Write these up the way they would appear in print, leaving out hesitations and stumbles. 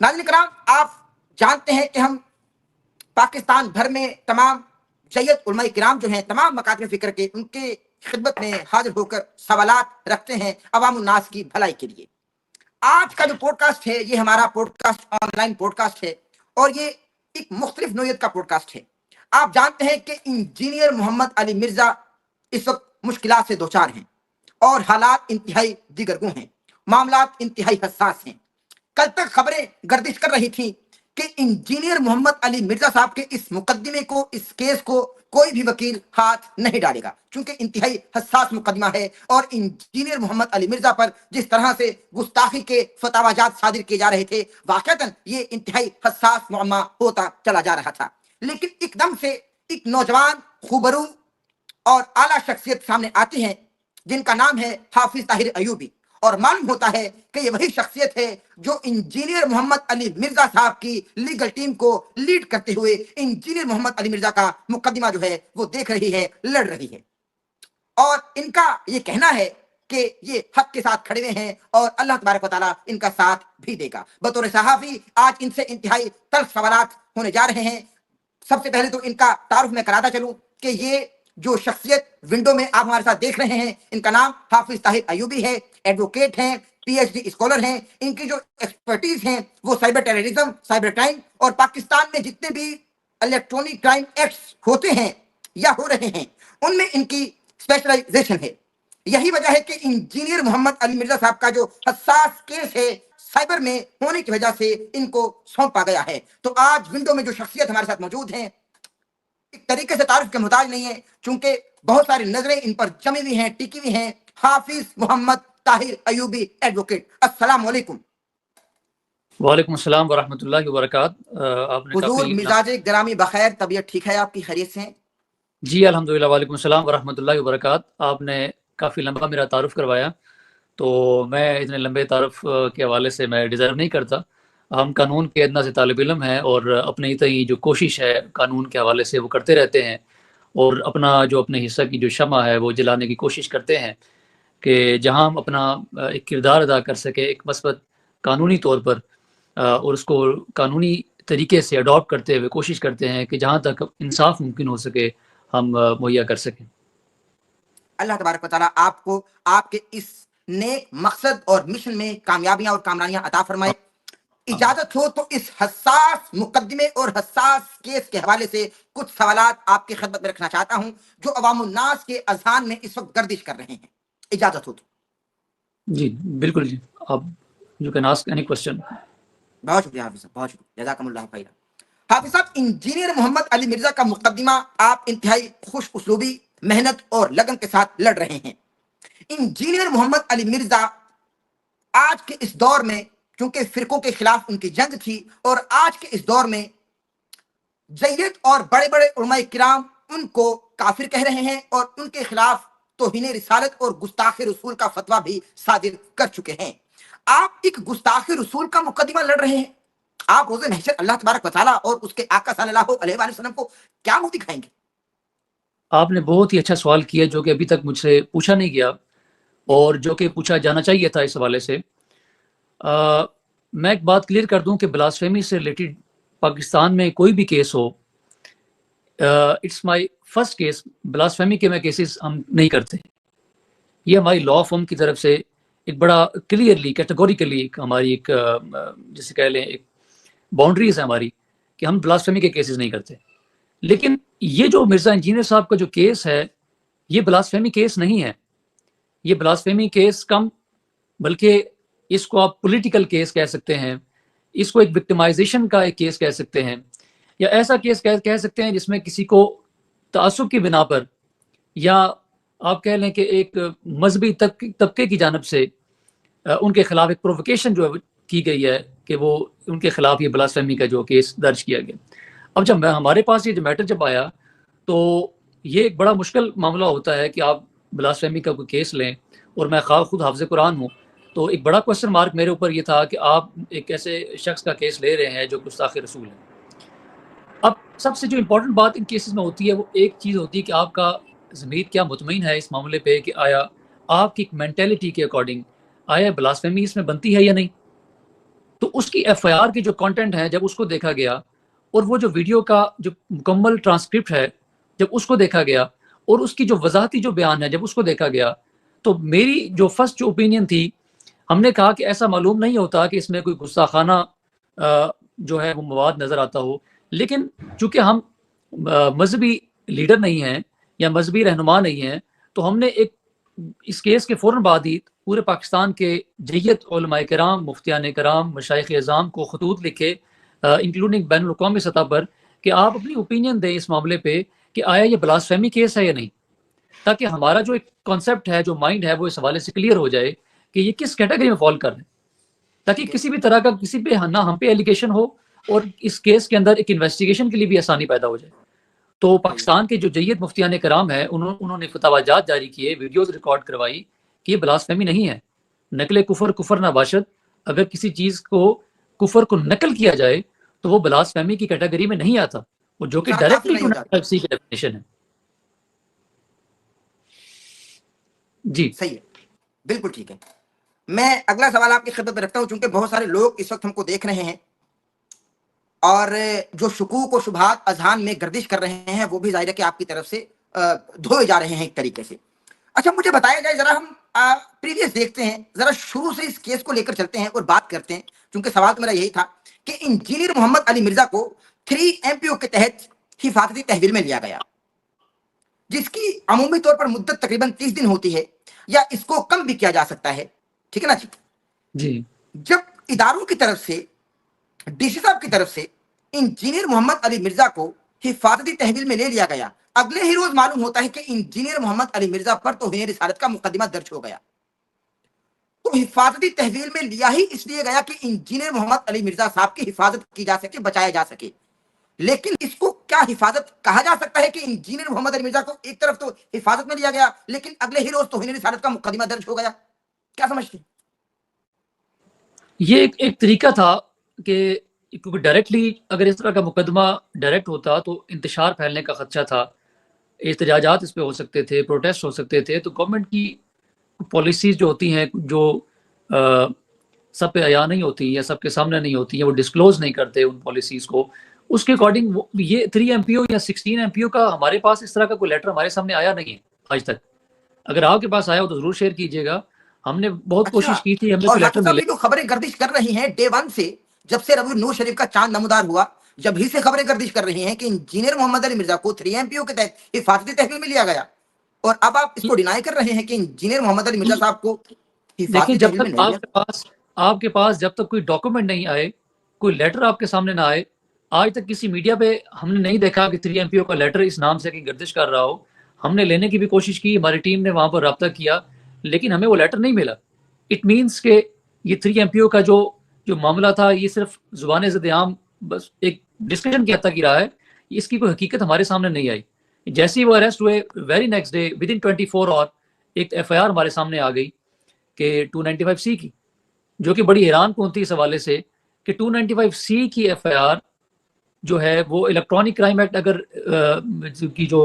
ناظرین کرام، آپ جانتے ہیں کہ ہم پاکستان بھر میں تمام جید علماء کرام جو ہیں، تمام مکاتب فکر کے، ان کے خدمت میں حاضر ہو کر سوالات رکھتے ہیں عوام الناس کی بھلائی کے لیے۔ آج کا جو پوڈ کاسٹ ہے، یہ ہمارا podcast online podcast ہے، اور یہ ایک مختلف نوعیت کا پوڈ کاسٹ ہے۔ آپ جانتے ہیں کہ انجینئر محمد علی مرزا اس وقت مشکلات سے دوچار ہیں، اور حالات انتہائی دیگر گوں ہیں، معاملات انتہائی حساس ہیں۔ کل تک خبریں گردش کر رہی تھیں کہ انجینئر محمد علی مرزا صاحب کے اس مقدمے کو، اس کیس کو کوئی بھی وکیل ہاتھ نہیں ڈالے گا، چونکہ انتہائی حساس مقدمہ ہے، اور انجینئر محمد علی مرزا پر جس طرح سے گستاخی کے فتاوی جات صادر کیے جا رہے تھے، واقعتاً یہ انتہائی حساس معاملہ ہوتا چلا جا رہا تھا۔ لیکن ایک دم سے ایک نوجوان خوبرو اور اعلیٰ شخصیت سامنے آتی ہیں، جن کا نام ہے حافظ طاہر ایوبی، اور معلوم ہوتا ہے کہ یہ وہی شخصیت ہے جو انجینئر محمد علی مرزا صاحب کی لیگل ٹیم کو لیڈ کرتے ہوئے انجینئر محمد علی مرزا کا مقدمہ جو ہے وہ دیکھ رہی ہے، لڑ رہی ہے، اور ان کا یہ کہنا ہے کہ یہ حق کے ساتھ کھڑے ہوئے ہیں، اور اللہ تبارک و تعالیٰ ان کا ساتھ بھی دے گا۔ بطور صحافی آج ان سے انتہائی تلخ سوالات ہونے جا رہے ہیں۔ سب سے پہلے تو ان کا تعارف میں کراتا چلوں کہ یہ جو شخصیت ونڈو میں آپ ہمارے ساتھ دیکھ رہے ہیں، ان کا نام حافظ طاہر ایوبی ہے، ایڈوکیٹ ہیں، پی ایچ ڈی اسکالر ہیں۔ ان کی جو ایکسپرٹیز ہیں وہ سائبر ٹیررزم، سائبر کرائم، اور پاکستان میں جتنے بھی الیکٹرونک کرائم ایکٹس ہوتے ہیں یا ہو رہے ہیں، ان میں ان کی اسپیشلائزیشن ہے۔ یہی وجہ ہے کہ انجینئر محمد علی مرزا صاحب کا جو حساس کیس ہے، سائبر میں ہونے کی وجہ سے ان کو سونپا گیا ہے۔ تو آج ونڈو میں جو شخصیت ہمارے ساتھ موجود ہیں، ایک طریقے سے تعارف کے محتاج نہیں ہے، چونکہ بہت ساری نظریں ان پر جمی ہوئی ہیں، ٹکی ہوئی ہیں۔ حافظ محمد طاہر ایوبی، ایڈوکیٹ، السلام علیکم۔ وعلیکم السلام ورحمۃ اللہ وبرکاتہ۔ آپ نے حضور کافی مزاج گرامی بخیر، طبیعت ٹھیک ہے آپ کی؟ خیریت سے ہیں؟ جی الحمدللہ، وعلیکم السلام ورحمۃ اللہ وبرکاتہ۔ آپ نے کافی لمبا میرا تعارف کروایا، تو میں اتنے لمبے تعارف کے حوالے سے میں ڈیزرو نہیں کرتا۔ ہم قانون کے ادنا سے طالب علم ہیں، اور اپنے تئیں جو کوشش ہے قانون کے حوالے سے وہ کرتے رہتے ہیں، اور اپنے حصہ کی جو شمع ہے وہ جلانے کی کوشش کرتے ہیں کہ جہاں ہم اپنا ایک کردار ادا کر سکے ایک مثبت قانونی طور پر، اور اس کو قانونی طریقے سے اڈاپٹ کرتے ہوئے کوشش کرتے ہیں کہ جہاں تک انصاف ممکن ہو سکے ہم مہیا کر سکیں۔ اللہ تبارک و تعالیٰ آپ کو آپ کے اس نیک مقصد اور مشن میں کامیابیاں اور کامرانیاں عطا فرمائے۔ اجازت ہو تو اس حساس مقدمے اور حساس کیس کے حوالے سے کچھ سوالات آپ کی خدمت میں رکھنا چاہتا ہوں، جو عوام الناس کے اذہان میں اس وقت گردش کر رہے ہیں، اجازت ہو تو؟ جی بالکل، جی آپ you can ask any question. بہت شکریہ حافظ صاحب، بہت شکریہ، جزاکم اللہ خیرا۔ حافظ صاحب، انجینئر محمد علی مرزا کا مقدمہ آپ انتہائی خوش اسلوبی، محنت اور لگن کے ساتھ لڑ رہے ہیں۔ انجینئر محمد علی مرزا آج کے اس دور میں، کیونکہ فرقوں کے خلاف ان کی جنگ تھی، اور آج کے اس دور میں جید اور بڑے بڑے علماء کرام ان کو کافر کہہ رہے ہیں، اور ان کے خلاف توہین رسالت اور گستاخ رسول کا فتویٰ بھی صادر کر چکے ہیں۔ آپ ایک گستاخ رسول کا مقدمہ لڑ رہے ہیں، آپ روز محشر اللہ تبارک و تعالیٰ اور اس کے آقا صلی اللہ علیہ وآلہ وسلم کو کیا منہ دکھائیں گے؟ آپ نے بہت ہی اچھا سوال کیا، جو کہ ابھی تک مجھ سے پوچھا نہیں گیا، اور جو کہ پوچھا جانا چاہیے تھا اس حوالے سے۔ میں ایک بات کلیئر کر دوں کہ بلاسفیمی سے ریلیٹڈ پاکستان میں کوئی بھی کیس ہو، it's my first case, blasphemy کے میں کیسز ہم نہیں کرتے۔ یہ ہماری لا فرم کی طرف سے ایک بڑا کلیئرلی کیٹیگوریکلی ہماری ایک جسے کہہ لیں ایک باؤنڈریز ہے ہماری، کہ ہم بلاسفیمی کے کیسز نہیں کرتے۔ لیکن یہ جو مرزا انجینئر صاحب کا جو کیس ہے، یہ بلاسفیمی کیس نہیں ہے۔ یہ بلاسفیمی کیس کم، بلکہ اس کو آپ پولیٹیکل کیس کہہ سکتے ہیں، اس کو ایک وکٹمائزیشن کا ایک کیس کہہ سکتے ہیں، یا ایسا کیس کہہ سکتے ہیں جس میں کسی کو تعصب کی بنا پر، یا آپ کہہ لیں کہ ایک مذہبی طبقے کی جانب سے ان کے خلاف ایک پرووکیشن جو کی گئی ہے، کہ وہ ان کے خلاف یہ بلاسفیمی کا جو کیس درج کیا گیا۔ اب جب ہمارے پاس یہ جو میٹر جب آیا، تو یہ ایک بڑا مشکل معاملہ ہوتا ہے کہ آپ بلاسفیمی کا کوئی کیس لیں، اور میں خود حافظ قرآن ہوں، تو ایک بڑا کوشچن مارک میرے اوپر یہ تھا کہ آپ ایک ایسے شخص کا کیس لے رہے ہیں جو گستاخ رسول ہے۔ اب سب سے جو امپورٹنٹ بات ان کیسز میں ہوتی ہے، وہ ایک چیز ہوتی ہے کہ آپ کا ضمیر کیا مطمئن ہے اس معاملے پہ، کہ آیا آپ کی ایک مینٹیلٹی کے اکارڈنگ آیا بلاسفیمی اس میں بنتی ہے یا نہیں۔ تو اس کی ایف آئی آر کی جو کانٹینٹ ہے جب اس کو دیکھا گیا اور وہ جو ویڈیو کا جو مکمل ٹرانسکرپٹ ہے جب اس کو دیکھا گیا اور اس کی جو وضاحتی جو بیان ہے جب اس کو دیکھا گیا تو میری جو فرسٹ جو اوپینین تھی ہم نے کہا کہ ایسا معلوم نہیں ہوتا کہ اس میں کوئی گستاخانہ جو ہے وہ مواد نظر آتا ہو، لیکن چونکہ ہم مذہبی لیڈر نہیں ہیں یا مذہبی رہنما نہیں ہیں تو ہم نے ایک اس کیس کے فوراً بعد ہی پورے پاکستان کے جیت علماء کرام، مفتیان کرام، مشائخ اعظام کو خطوط لکھے انکلوڈنگ بین الاقوامی سطح پر کہ آپ اپنی اوپینین دیں اس معاملے پہ کہ آیا یہ بلاسفیمی کیس ہے یا نہیں، تاکہ ہمارا جو ایک کانسیپٹ ہے جو مائنڈ ہے وہ اس حوالے سے کلیئر ہو جائے کہ یہ کس کیٹیگری میں فال کر رہے ہیں، تاکہ کسی بھی طرح کا کسی پہ نہ ہم پہ ایلیگیشن ہو اور اس کیس کے اندر ایک انویسٹیگیشن کے لیے بھی آسانی پیدا ہو جائے۔ تو پاکستان کے جو جیت مفتیان کرام ہیں انہوں نے فتواجات جاری کیے، ویڈیوز ریکارڈ کروائی کہ یہ بلاسفیمی نہیں ہے، نقل کفر کفر نہ باشد، اگر کسی چیز کو کفر کو نقل کیا جائے تو وہ بلاسفیمی کی کیٹیگری میں نہیں آتا، وہ جو کہ ڈائریکٹلی نہیں ہوتا۔ 295C کی ڈیفینیشن ہے۔ جی صحیح ہے، بالکل ٹھیک ہے۔ میں اگلا سوال آپ کی خدمت میں رکھتا ہوں، چونکہ بہت سارے لوگ اس وقت ہم کو دیکھ رہے ہیں اور جو شکوک و شبہات اذہان میں گردش کر رہے ہیں وہ بھی ظاہر ہے کہ آپ کی طرف سے دھوئے جا رہے ہیں ایک طریقے سے۔ اچھا مجھے بتایا جائے، ذرا ہم پریویس دیکھتے ہیں، ذرا شروع سے اس کیس کو لے کر چلتے ہیں اور بات کرتے ہیں، چونکہ سوال تو میرا یہی تھا کہ انجینئر محمد علی مرزا کو 3 MPO کے تحت حفاظتی تحویل میں لیا گیا، جس کی عمومی طور پر مدت تقریباً 30 دن ہوتی ہے یا اس کو کم بھی کیا جا سکتا ہے، ٹھیک ہے نا جی؟ جی جب اداروں کی طرف سے، ڈی سی صاحب کی طرف سے انجینئر محمد علی مرزا کو حفاظتی تحویل میں لے لیا گیا، اگلے ہی روز معلوم ہوتا ہے کہ انجینئر محمد علی مرزا پر توہین رسالت کا مقدمہ درج ہو گیا۔ تو حفاظتی تحویل میں لیا ہی اس لیے گیا کہ انجینئر محمد علی مرزا صاحب کی حفاظت کی جا سکے، بچایا جا سکے، لیکن اس کو کیا حفاظت کہا جا سکتا ہے کہ انجینئر محمد علی مرزا کو ایک طرف تو حفاظت میں لیا گیا لیکن اگلے ہی روز توہین رسالت کا مقدمہ درج ہو گیا؟ کیا سمجھتے ہیں؟ یہ ایک طریقہ تھا کہ کیونکہ ڈائریکٹلی اگر اس طرح کا مقدمہ ڈائریکٹ ہوتا تو انتشار پھیلنے کا خدشہ تھا، احتجاجات اس پہ ہو سکتے تھے، پروٹیسٹ ہو سکتے تھے، تو گورنمنٹ کی پالیسیز جو ہوتی ہیں جو سب پہ عیاں نہیں ہوتی یا سب کے سامنے نہیں ہوتی ہیں، وہ ڈسکلوز نہیں کرتے ان پالیسیز کو، اس کے اکارڈنگ یہ 3 MPO یا 16 MPO کا ہمارے پاس اس طرح کا کوئی لیٹر ہمارے سامنے آیا نہیں ہے آج تک۔ اگر آپ کے پاس آیا ہو تو ضرور شیئر کیجیے گا، ہم نے بہت کوشش کی تھی، ہمیں اور کوئی لیٹر حافظ صاحب ملے۔ یہ جو خبریں گردش کر رہی ہیں ڈے 1 سے، جب سے ربیع نور شریف کا چاند نمودار ہوا، جب ہی سے خبریں گردش کر رہی ہیں کہ انجینئر محمد علی مرزا کو 3 MPO کے تحت حفاظتی تحویل میں لیا گیا، اور اب آپ اس کو ڈینائی کر رہے ہیں کہ انجینئر محمد علی مرزا صاحب کو دیکھیں حفاظتی جب تحویل میں تک نہیں لیا۔ آپ کے پاس جب تک کوئی ڈاکومنٹ نہیں آئے، کوئی لیٹر آپ کے سامنے نہ آئے، آج تک کسی میڈیا پہ ہم نے نہیں دیکھا کہ 3 MPO کا لیٹر اس نام سے کہیں گردش کر رہا ہو۔ ہم نے لینے کی بھی کوشش کی، ہماری ٹیم نے وہاں پر رابطہ کیا، لیکن ہمیں وہ لیٹر نہیں ملا۔ اٹ مینس کہ یہ 3 MPO کا جو معاملہ تھا یہ صرف زبان ضد عام بس ایک ڈسکشن کی حد تک ہی رہا ہے، اس کی کوئی حقیقت ہمارے سامنے نہیں آئی۔ جیسے ہی وہ اریسٹ ہوئے ویری نیکسٹ ڈے ودن 24 آور ایک FIR ہمارے سامنے آ گئی کہ 295C کی، جو کہ بڑی حیران کن تھی اس حوالے سے کہ 295C کی FIR جو ہے وہ الیکٹرانک کرائم ایکٹ اگر کی جو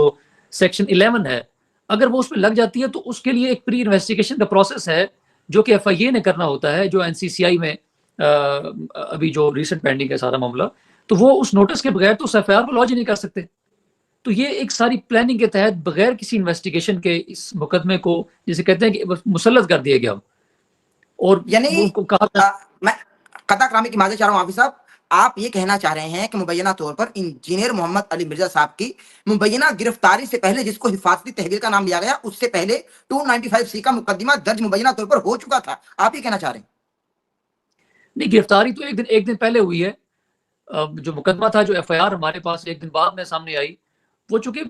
سیکشن 11 ہے، اگر وہ اس پہ لگ جاتی ہے تو اس کے لیے ایک پری انویسٹیگیشن کا پروسیس ہے جو کہ FIA نے کرنا ہوتا ہے، جو NCCI میں ابھی جو ریسنٹ پینڈنگ ہے سارا معاملہ، تو وہ اس نوٹس کے بغیر تو اس FIR کو لانچ ہی نہیں کر سکتے۔ تو یہ ایک ساری پلاننگ کے تحت بغیر کسی انویسٹیگیشن کے اس مقدمے کو جسے کہتے ہیں کہ مسلط کر دیا گیا، اور یعنی کو کہا میں قطع کرامی کی معذرت چاہ رہا ہوں حافظ صاحب، آپ یہ کہنا چاہ رہے ہیں کہ مبینہ طور پر انجینئر محمد علی مرزا صاحب کی مبینہ گرفتاری سے پہلے، جس کو حفاظتی تحویل کا نام لیا گیا، اس سے پہلے 295C کا مقدمہ درج مبینہ طور پر ہو چکا تھا، آپ یہ کہنا چاہ رہے ہیں؟ نہیں، گرفتاری تو ایک دن پہلے ہوئی ہے۔ جو مقدمہ تھا، جو FIR ہمارے پاس ایک دن بعد میں سامنے آئی، وہ چونکہ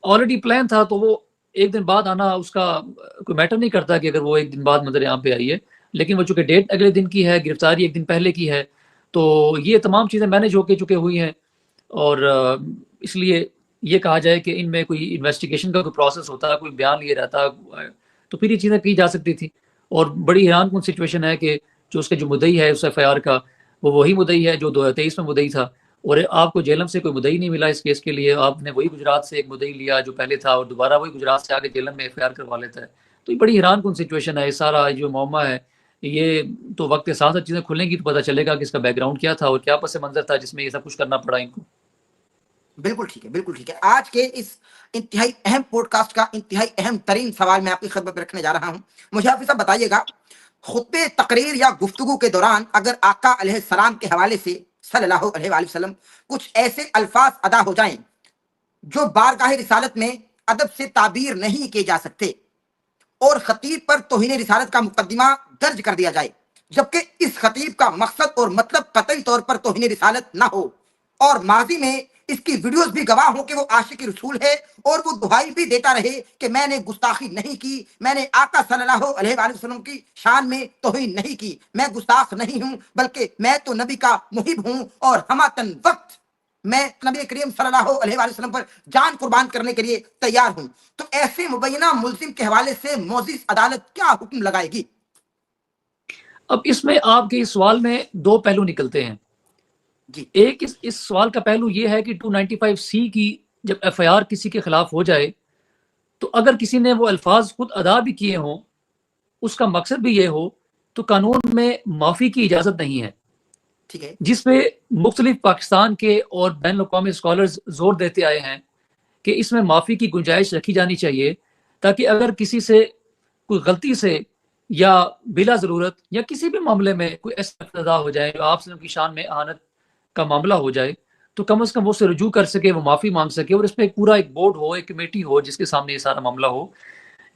آلریڈی پلان تھا تو وہ ایک دن بعد آنا اس کا کوئی میٹر نہیں کرتا کہ اگر وہ ایک دن بعد نظر یہاں پہ آئی ہے، لیکن وہ چونکہ ڈیٹ اگلے دن کی ہے، گرفتاری ایک دن پہلے کی ہے، تو یہ تمام چیزیں مینیج ہو کے چکے ہوئی ہیں، اور اس لیے یہ کہا جائے کہ ان میں کوئی انویسٹیگیشن کا کوئی پروسیس ہوتا، کوئی بیان لیے رہتا تو پھر یہ چیزیں کی جا سکتی تھی۔ اور بڑی حیران کن سچویشن ہے کہ جو اس کے جو مدعی ہے اس FIR کا، وہ وہی مدعی ہے جو 2023 میں مدعی تھا، اور آپ کو جیلم سے کوئی مدعی نہیں ملا اس کیس کے لیے، آپ نے وہی گجرات سے ایک مدعی لیا جو پہلے تھا، اور دوبارہ وہی گجرات سے آگے جیلم میں FIR کروا لیتا ہے۔ تو یہ بڑی حیران کن سچویشن ہے، یہ سارا جو معمہ ہے یہ تو وقت کے ساتھ ساتھ چیزیں کھلیں گی تو پتہ چلے گا کہ اس کا بیک گراؤنڈ کیا تھا اور کیا پس منظر تھا جس میں یہ سب کچھ کرنا پڑا ان کو. بالکل ٹھیک ہے، بالکل ٹھیک ہے. آج کے اس انتہائی اہم پوڈ کاسٹ کا انتہائی اہم ترین سوال میں آپ کی خدمت میں رکھنے جا رہا ہوں. مجھے حافظ صاحب بتائیے گا، خطبے تقریر یا گفتگو کے دوران اگر آقا علیہ السلام کے حوالے سے صلی اللہ علیہ وآلہ وسلم کچھ ایسے الفاظ ادا ہو جائیں جو بارگاہ رسالت میں ادب سے تعبیر نہیں کیے جا سکتے، اور خطیب پر توہین رسالت کا مقدمہ درج کر دیا جائے، جبکہ اس خطیب کا مقصد اور مطلب قطعی طور پر توہین رسالت نہ ہو، اور ماضی میں اس کی ویڈیوز بھی گواہ ہوں کہ وہ عاشق رسول ہے، اور وہ دہائی بھی دیتا رہے کہ میں نے گستاخی نہیں کی، میں نے آقا صلی اللہ علیہ وآلہ وسلم کی شان میں توہین نہیں کی، میں گستاخ نہیں ہوں، بلکہ میں تو نبی کا محب ہوں، اور ہماتن وقت میں نبی کریم صلی اللہ علیہ وآلہ وسلم پر جان قربان کرنے کے لیے تیار ہوں. تو ایسے مبینہ ملزم کے حوالے سے معزز عدالت کیا حکم لگائے گی؟ اب اس میں آپ کے اس سوال میں دو پہلو نکلتے ہیں. جی ایک اس سوال کا پہلو یہ ہے کہ 295C کی جب FIR کسی کے خلاف ہو جائے تو اگر کسی نے وہ الفاظ خود ادا بھی کیے ہوں، اس کا مقصد بھی یہ ہو، تو قانون میں معافی کی اجازت نہیں ہے. ٹھیک ہے. جس پہ مختلف پاکستان کے اور بین الاقوامی اسکالرز زور دیتے آئے ہیں کہ اس میں معافی کی گنجائش رکھی جانی چاہیے، تاکہ اگر کسی سے کوئی غلطی سے یا بلا ضرورت یا کسی بھی معاملے میں کوئی ایسا ادا ہو جائے جو آپ کی شان میں اہانت کا معاملہ ہو جائے، تو کم از کم وہ سے رجوع کر سکے، وہ معافی مانگ سکے، اور اس پہ پورا ایک بورڈ ہو، ایک کمیٹی ہو جس کے سامنے یہ سارا معاملہ ہو.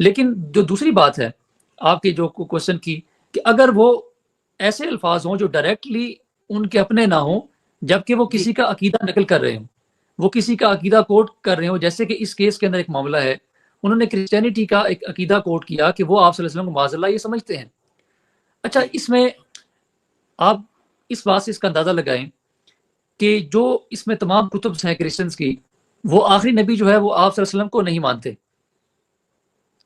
لیکن جو دوسری بات ہے آپ کی جو کوشچن کی، کہ اگر وہ ایسے الفاظ ہوں جو ڈائریکٹلی ان کے اپنے نہ ہوں، جبکہ وہ کسی کا عقیدہ نقل کر رہے ہوں، وہ کسی کا عقیدہ کوٹ کر رہے ہوں، جیسے کہ اس کیس کے اندر ایک معاملہ ہے، انہوں نے کرسچینٹی کا ایک عقیدہ کوٹ کیا کہ وہ آپ صلی اللہ علیہ وسلم کو معاذ اللہ یہ سمجھتے ہیں. اچھا، اس میں آپ اس بات سے اس کا اندازہ لگائیں کہ جو اس میں تمام کتب ہیں کرسچنس کی، وہ آخری نبی جو ہے وہ آپ صلی اللہ علیہ وسلم کو نہیں مانتے.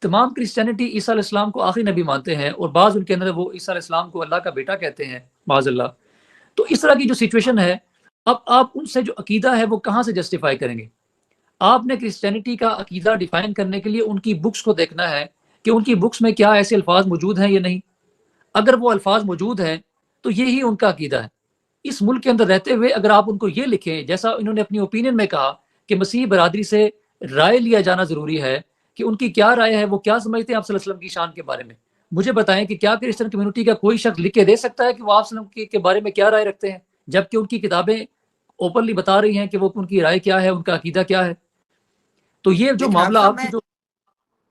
تمام کرسچینٹی عیسیٰ علیہ السلام کو آخری نبی مانتے ہیں، اور بعض ان کے اندر وہ عیسیٰ علیہ السلام کو اللہ کا بیٹا کہتے ہیں معاذ اللہ. تو اس طرح کی جو سچویشن ہے، اب آپ ان سے جو عقیدہ ہے وہ کہاں سے جسٹیفائی کریں گے؟ آپ نے کرسچینٹی کا عقیدہ ڈیفائن کرنے کے لیے ان کی بکس کو دیکھنا ہے کہ ان کی بکس میں کیا ایسے الفاظ موجود ہیں یا نہیں. اگر وہ الفاظ موجود ہیں تو یہی ان کا عقیدہ ہے. اس ملک کے اندر رہتے ہوئے اگر آپ ان کو یہ لکھیں، جیسا انہوں نے اپنی اوپینین میں کہا کہ مسیح برادری سے رائے لیا جانا ضروری ہے کہ ان کی کیا رائے ہے، وہ کیا سمجھتے ہیں آپ صلی اللہ علیہ وسلم کی شان کے بارے میں. مجھے بتائیں کہ کیا کرسچن کمیونٹی کا کوئی شخص لکھ کے دے سکتا ہے کہ وہ آپ صلی اللہ علیہ وسلم کے بارے میں کیا رائے رکھتے ہیں، جبکہ ان کی کتابیں اوپنلی بتا رہی ہیں کہ وہ ان کی رائے کیا ہے، ان کا عقیدہ کیا ہے. تو یہ جو لیکن معاملہ حافظ صاحب آپ کی جو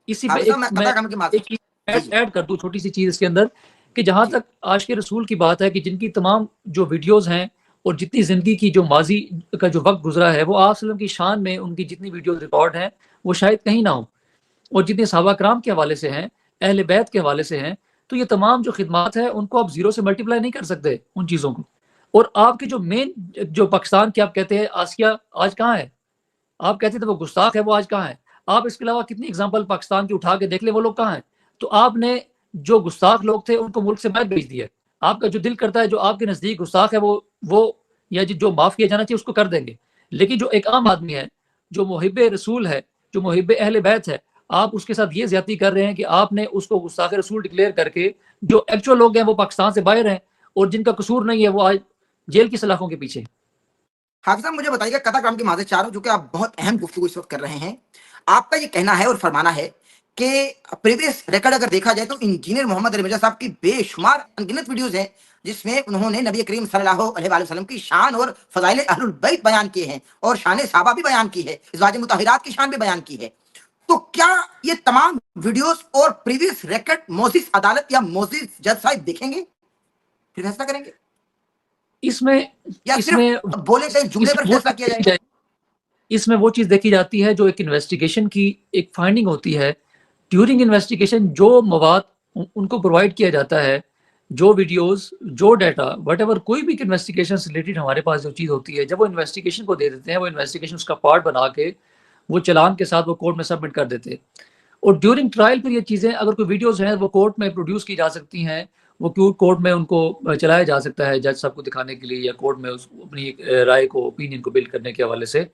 اسی پہ حافظ صاحب میں میں قطع کرم کی ایک معذرت. جی چیز جی ایڈ کر دوں، چھوٹی سی چیز اس کے اندر، کہ جہاں جی تک عاشق رسول کی بات ہے، کہ جن کی تمام جو ویڈیوز ہیں اور جتنی زندگی کی جو ماضی کا جو وقت گزرا ہے، وہ آپ صلی اللہ علیہ وسلم کی شان میں ان کی جتنی ویڈیوز ریکارڈ ہیں وہ شاید کہیں نہ ہوں، اور جتنے صحابہ کرام کے حوالے سے ہیں، اہل بیت کے حوالے سے ہیں، تو یہ تمام جو خدمات ہیں ان کو آپ زیرو سے ملٹیپلائی نہیں کر سکتے ان چیزوں کو. اور آپ کے جو مین جو پاکستان کے آپ کہتے ہیں آسیہ آج کہاں ہے، آپ کہتے تھے وہ گستاخ ہے، وہ آج کہاں ہے؟ آپ اس کے علاوہ کتنی اگزامپل پاکستان کی اٹھا کے دیکھ لیں، وہ لوگ کہاں ہیں؟ تو آپ نے جو گستاخ لوگ تھے ان کو ملک سے باہر بھیج دیا. آپ کا جو دل کرتا ہے جو آپ کے نزدیک گستاخ ہے وہ یا جو معاف کیا جانا چاہیے اس کو کر دیں گے. لیکن جو ایک عام آدمی ہے، جو محب رسول ہے، جو محب اہل بیت ہے، آپ اس کے ساتھ یہ زیادتی کر رہے ہیں کہ آپ نے اس کو گستاخ رسول ڈکلیئر کر کے جو ایکچوئل لوگ ہیں وہ پاکستان سے باہر ہیں اور جن کا قصور نہیں ہے وہ آج جیل کی سلاخوں کے پیچھے. حافظ صاحب مجھے بتائیے گا، قطع کرم کی معذرت چاہ رہا ہوں، جو کہ آپ بہت اہم گفتگو اس وقت کر رہے ہیں. آپ کا یہ کہنا ہے اور فرمانا ہے کہ پریویس ریکارڈ اگر دیکھا جائے تو انجینئر محمد علی مرزا صاحب کی بے شمار انگنت ویڈیوز ہیں جس میں انہوں نے نبی کریم صلی اللہ علیہ وآلہ وسلم کی شان اور فضائل اہل البیت بیان کیے ہیں، اور شان صحابہ بھی بیان کی ہے، ازواج مطہرات کی شان بھی بیان کی ہے. تو کیا یہ تمام ویڈیوز اور پریویس ریکارڈ معزز عدالت یا معزز جج صاحب دیکھیں گے، پھر فیصلہ کریں گے، اس میں یا اس میں صرف بولے گئے جملے پر وہ فیصلہ کیا جائے گا؟ اس میں وہ چیز دیکھی جاتی ہے جو ایک انویسٹیگیشن کی ایک فائنڈنگ ہوتی ہے. ڈیورنگ انویسٹیگیشن جو مواد ان کو پرووائڈ کیا جاتا ہے، جو ویڈیوز، جو ڈیٹا، وٹ ایور، کوئی بھی انویسٹیگیشن سے ریلیٹڈ ہمارے پاس جو چیز ہوتی ہے، جب وہ انویسٹیگیشن کو دے دیتے ہیں، وہ انویسٹیگیشن اس کا پارٹ بنا کے وہ چلان کے ساتھ وہ کورٹ میں سبمٹ کر دیتے ہیں. اور ڈیورنگ ٹرائل پھر یہ چیزیں اگر کوئی ویڈیوز ہیں وہ کورٹ میں پروڈیوس کی جا سکتی ہیں، وہ کورٹ میں ان کو چلایا جا سکتا ہے جج صاحب کو دکھانے کے لیے، یا کورٹ میں اپنی رائے کو، اوپینین کو بلڈ کرنے کے حوالے سے.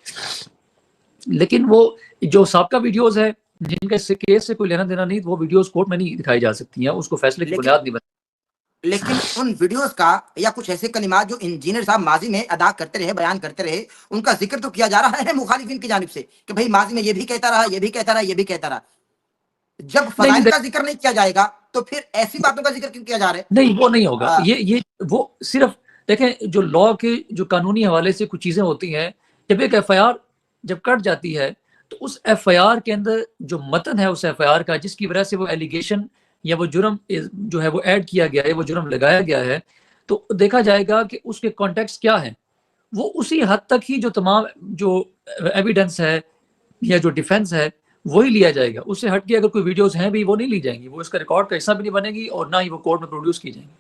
لیکن وہ جو سابقہ ویڈیوز ہیں جن کا اس کیس سے کوئی لینا دینا نہیں، وہ ویڈیوز کورٹ میں نہیں دکھائی جا سکتی ہیں، اس کو فیصلے کی لیکن بنیاد نہیں بنتی. لیکن ان ویڈیوز کا یا کچھ ایسے کلمات جو انجینئر صاحب ماضی میں ادا کرتے رہے، بیان کرتے رہے، ان کا ذکر تو کیا جا رہا ہے مخالفین کی جانب سے کہ بھائی ماضی میں یہ بھی کہتا رہا، یہ بھی کہتا رہا، یہ بھی کہتا رہا. جب نہیں فضائل نہیں کا ذکر نہیں کیا جائے گا تو پھر ایسی باتوں کا ذکر کیوں کیا جا رہا ہے؟ نہیں وہ نہیں ہوگا. یہ وہ صرف دیکھیں جو لا کے جو قانونی حوالے سے کچھ چیزیں ہوتی ہیں، جب ایک ایف آئی آر جب کٹ جاتی ہے تو اس ایف آئی آر کے اندر جو متن ہے اس ایف آئی آر کا، جس کی وجہ سے وہ ایلیگیشن یا وہ جرم جو ہے وہ ایڈ کیا گیا ہے، وہ جرم لگایا گیا ہے، تو دیکھا جائے گا کہ اس کے کانٹیکسٹ کیا ہے. وہ اسی حد تک ہی جو تمام جو ایویڈنس ہے یا جو ڈیفینس ہے وہی لیا جائے گا. اس سے ہٹ کے اگر کوئی ویڈیوز ہیں بھی وہ نہیں لی جائیں گی، وہ اس کا ریکارڈ کا حصہ بھی نہیں بنے گی اور نہ ہی وہ کورٹ میں پروڈیوس کی جائیں گی.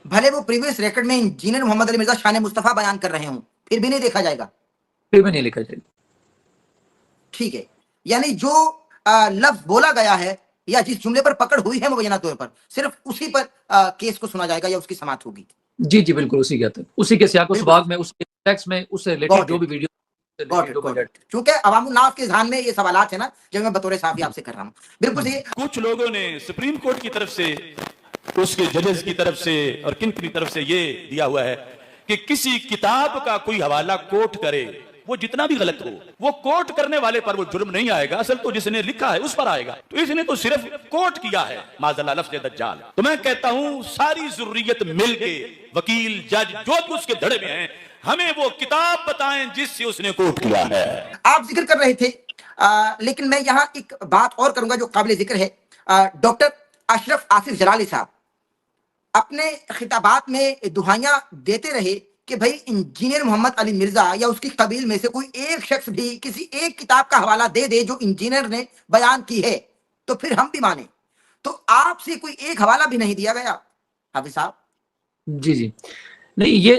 بھلے وہ پریویس ریکارڈ میں انجینئر محمد علی مرزا شان مصطفیٰ بیان کر رہے ہوں، پھر بھی نہیں دیکھا جائے گا، پھر بھی نہیں لکھا جائے گا. ٹھیک ہے. یعنی جو لفظ بولا گیا ہے یا جس جملے پر پکڑ ہوئی ہے مبینہ طور پر، صرف اسی پر کیس کو سنا جائے گا یا اس کی سماعت ہوگی. جی جی بالکل اسی کے تک، اسی کے سیاق و سباق میں، اس کے ٹیکسٹ میں، اس سے ریلیٹڈ جو بھی ویڈیو. چونکہ عوام الناس کے ذہن میں یہ سوالات ہیں نا جو میں بطور صحافی آپ سے کر رہا ہوں. بالکل صحیح. کچھ لوگوں نے سپریم کورٹ کی طرف سے، اس کے ججز کی طرف سے اور کن کی طرف سے یہ دیا ہوا ہے کہ کسی کتاب کا کوئی حوالہ کوٹ کرے، وہ جتنا بھی غلط ہو، وہ کوٹ کرنے والے پر وہ جرم نہیں آئے گا، اصل تو جس نے لکھا ہے اس پر آئے گا. تو اس نے تو صرف کوٹ کیا ہے معاذ اللہ لفظ دجال. تو میں کہتا ہوں ساری ضروریت مل کے، وکیل، جج، جو بھی اس کے دھڑے میں ہیں، ہمیں وہ کتاب بتائیں جس سے اس نے کوٹ کیا ہے. آپ ذکر کر رہے تھے لیکن میں یہاں ایک بات اور کروں گا جو قابل ذکر ہے. ڈاکٹر اشرف آصف جلالی صاحب اپنے خطابات میں دہائیاں دیتے رہے کہ بھائی انجینئر محمد علی مرزا یا اس کی قبیل میں سے کوئی ایک شخص بھی کسی ایک کتاب کا حوالہ دے دے جو انجینئر نے بیان کی ہے تو پھر ہم بھی مانیں. تو آپ سے کوئی ایک حوالہ بھی نہیں دیا گیا حافظ صاحب؟ جی جی نہیں، یہ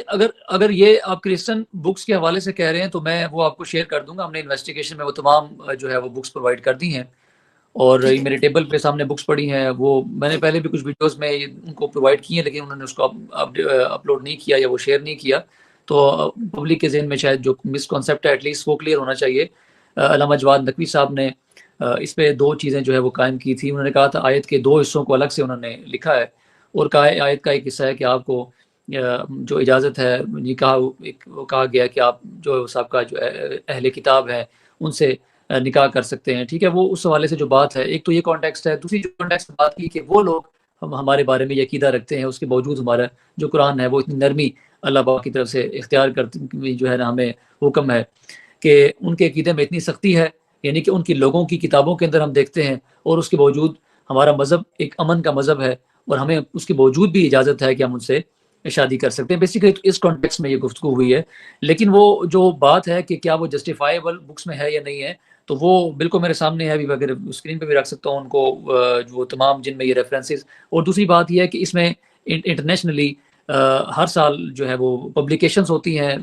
اگر یہ آپ کرسچن بکس کے حوالے سے کہہ رہے ہیں تو میں وہ آپ کو شیئر کر دوں گا. ہم نے انویسٹیگیشن میں وہ تمام جو ہے وہ بکس پرووائڈ کر دی ہیں، اور میرے ٹیبل پہ سامنے بکس پڑی ہیں. وہ میں نے پہلے بھی کچھ ویڈیوز میں ان کو پرووائڈ کی ہیں لیکن انہوں نے اس کو اپلوڈ نہیں کیا یا وہ شیئر نہیں کیا. تو پبلک کے ذہن میں شاید جو مس کانسیپٹ ہے ایٹ لیسٹ وہ کلیئر ہونا چاہیے. علامہ جواد نقوی صاحب نے اس پہ دو چیزیں جو ہے وہ قائم کی تھی. انہوں نے کہا تھا آیت کے دو حصوں کو الگ سے انہوں نے لکھا ہے، اور کہا ہے آیت کا ایک حصہ ہے کہ آپ کو جو اجازت ہے، وہ کہا گیا کہ آپ جو صاحب کا جو اہل کتاب ہے ان سے نکاح کر سکتے ہیں. ٹھیک ہے، وہ اس حوالے سے جو بات ہے، ایک تو یہ کانٹیکسٹ ہے. دوسری جو کانٹیکسٹ بات کی کہ وہ لوگ ہمارے بارے میں یہ عقیدہ رکھتے ہیں، اس کے باوجود ہمارا جو قرآن ہے وہ اتنی نرمی اللہ پاک کی طرف سے اختیار کرتے جو ہے نا ہمیں حکم ہے کہ ان کے عقیدے میں اتنی سختی ہے، یعنی کہ ان کی لوگوں کی کتابوں کے اندر ہم دیکھتے ہیں، اور اس کے باوجود ہمارا مذہب ایک امن کا مذہب ہے اور ہمیں اس کے باوجود بھی اجازت ہے کہ ہم ان سے شادی کر سکتے ہیں. بیسیکلی اس کانٹیکسٹ میں یہ گفتگو ہوئی ہے. لیکن وہ جو بات ہے کہ کیا وہ جسٹیفائیبل بکس میں ہے یا نہیں ہے، تو وہ بالکل میرے سامنے ہے. ابھی اگر اسکرین پہ بھی رکھ سکتا ہوں ان کو، جو تمام جن میں یہ ریفرنسز. اور دوسری بات یہ ہے کہ اس میں انٹرنیشنلی ہر سال جو ہے وہ پبلیکیشنز ہوتی ہیں،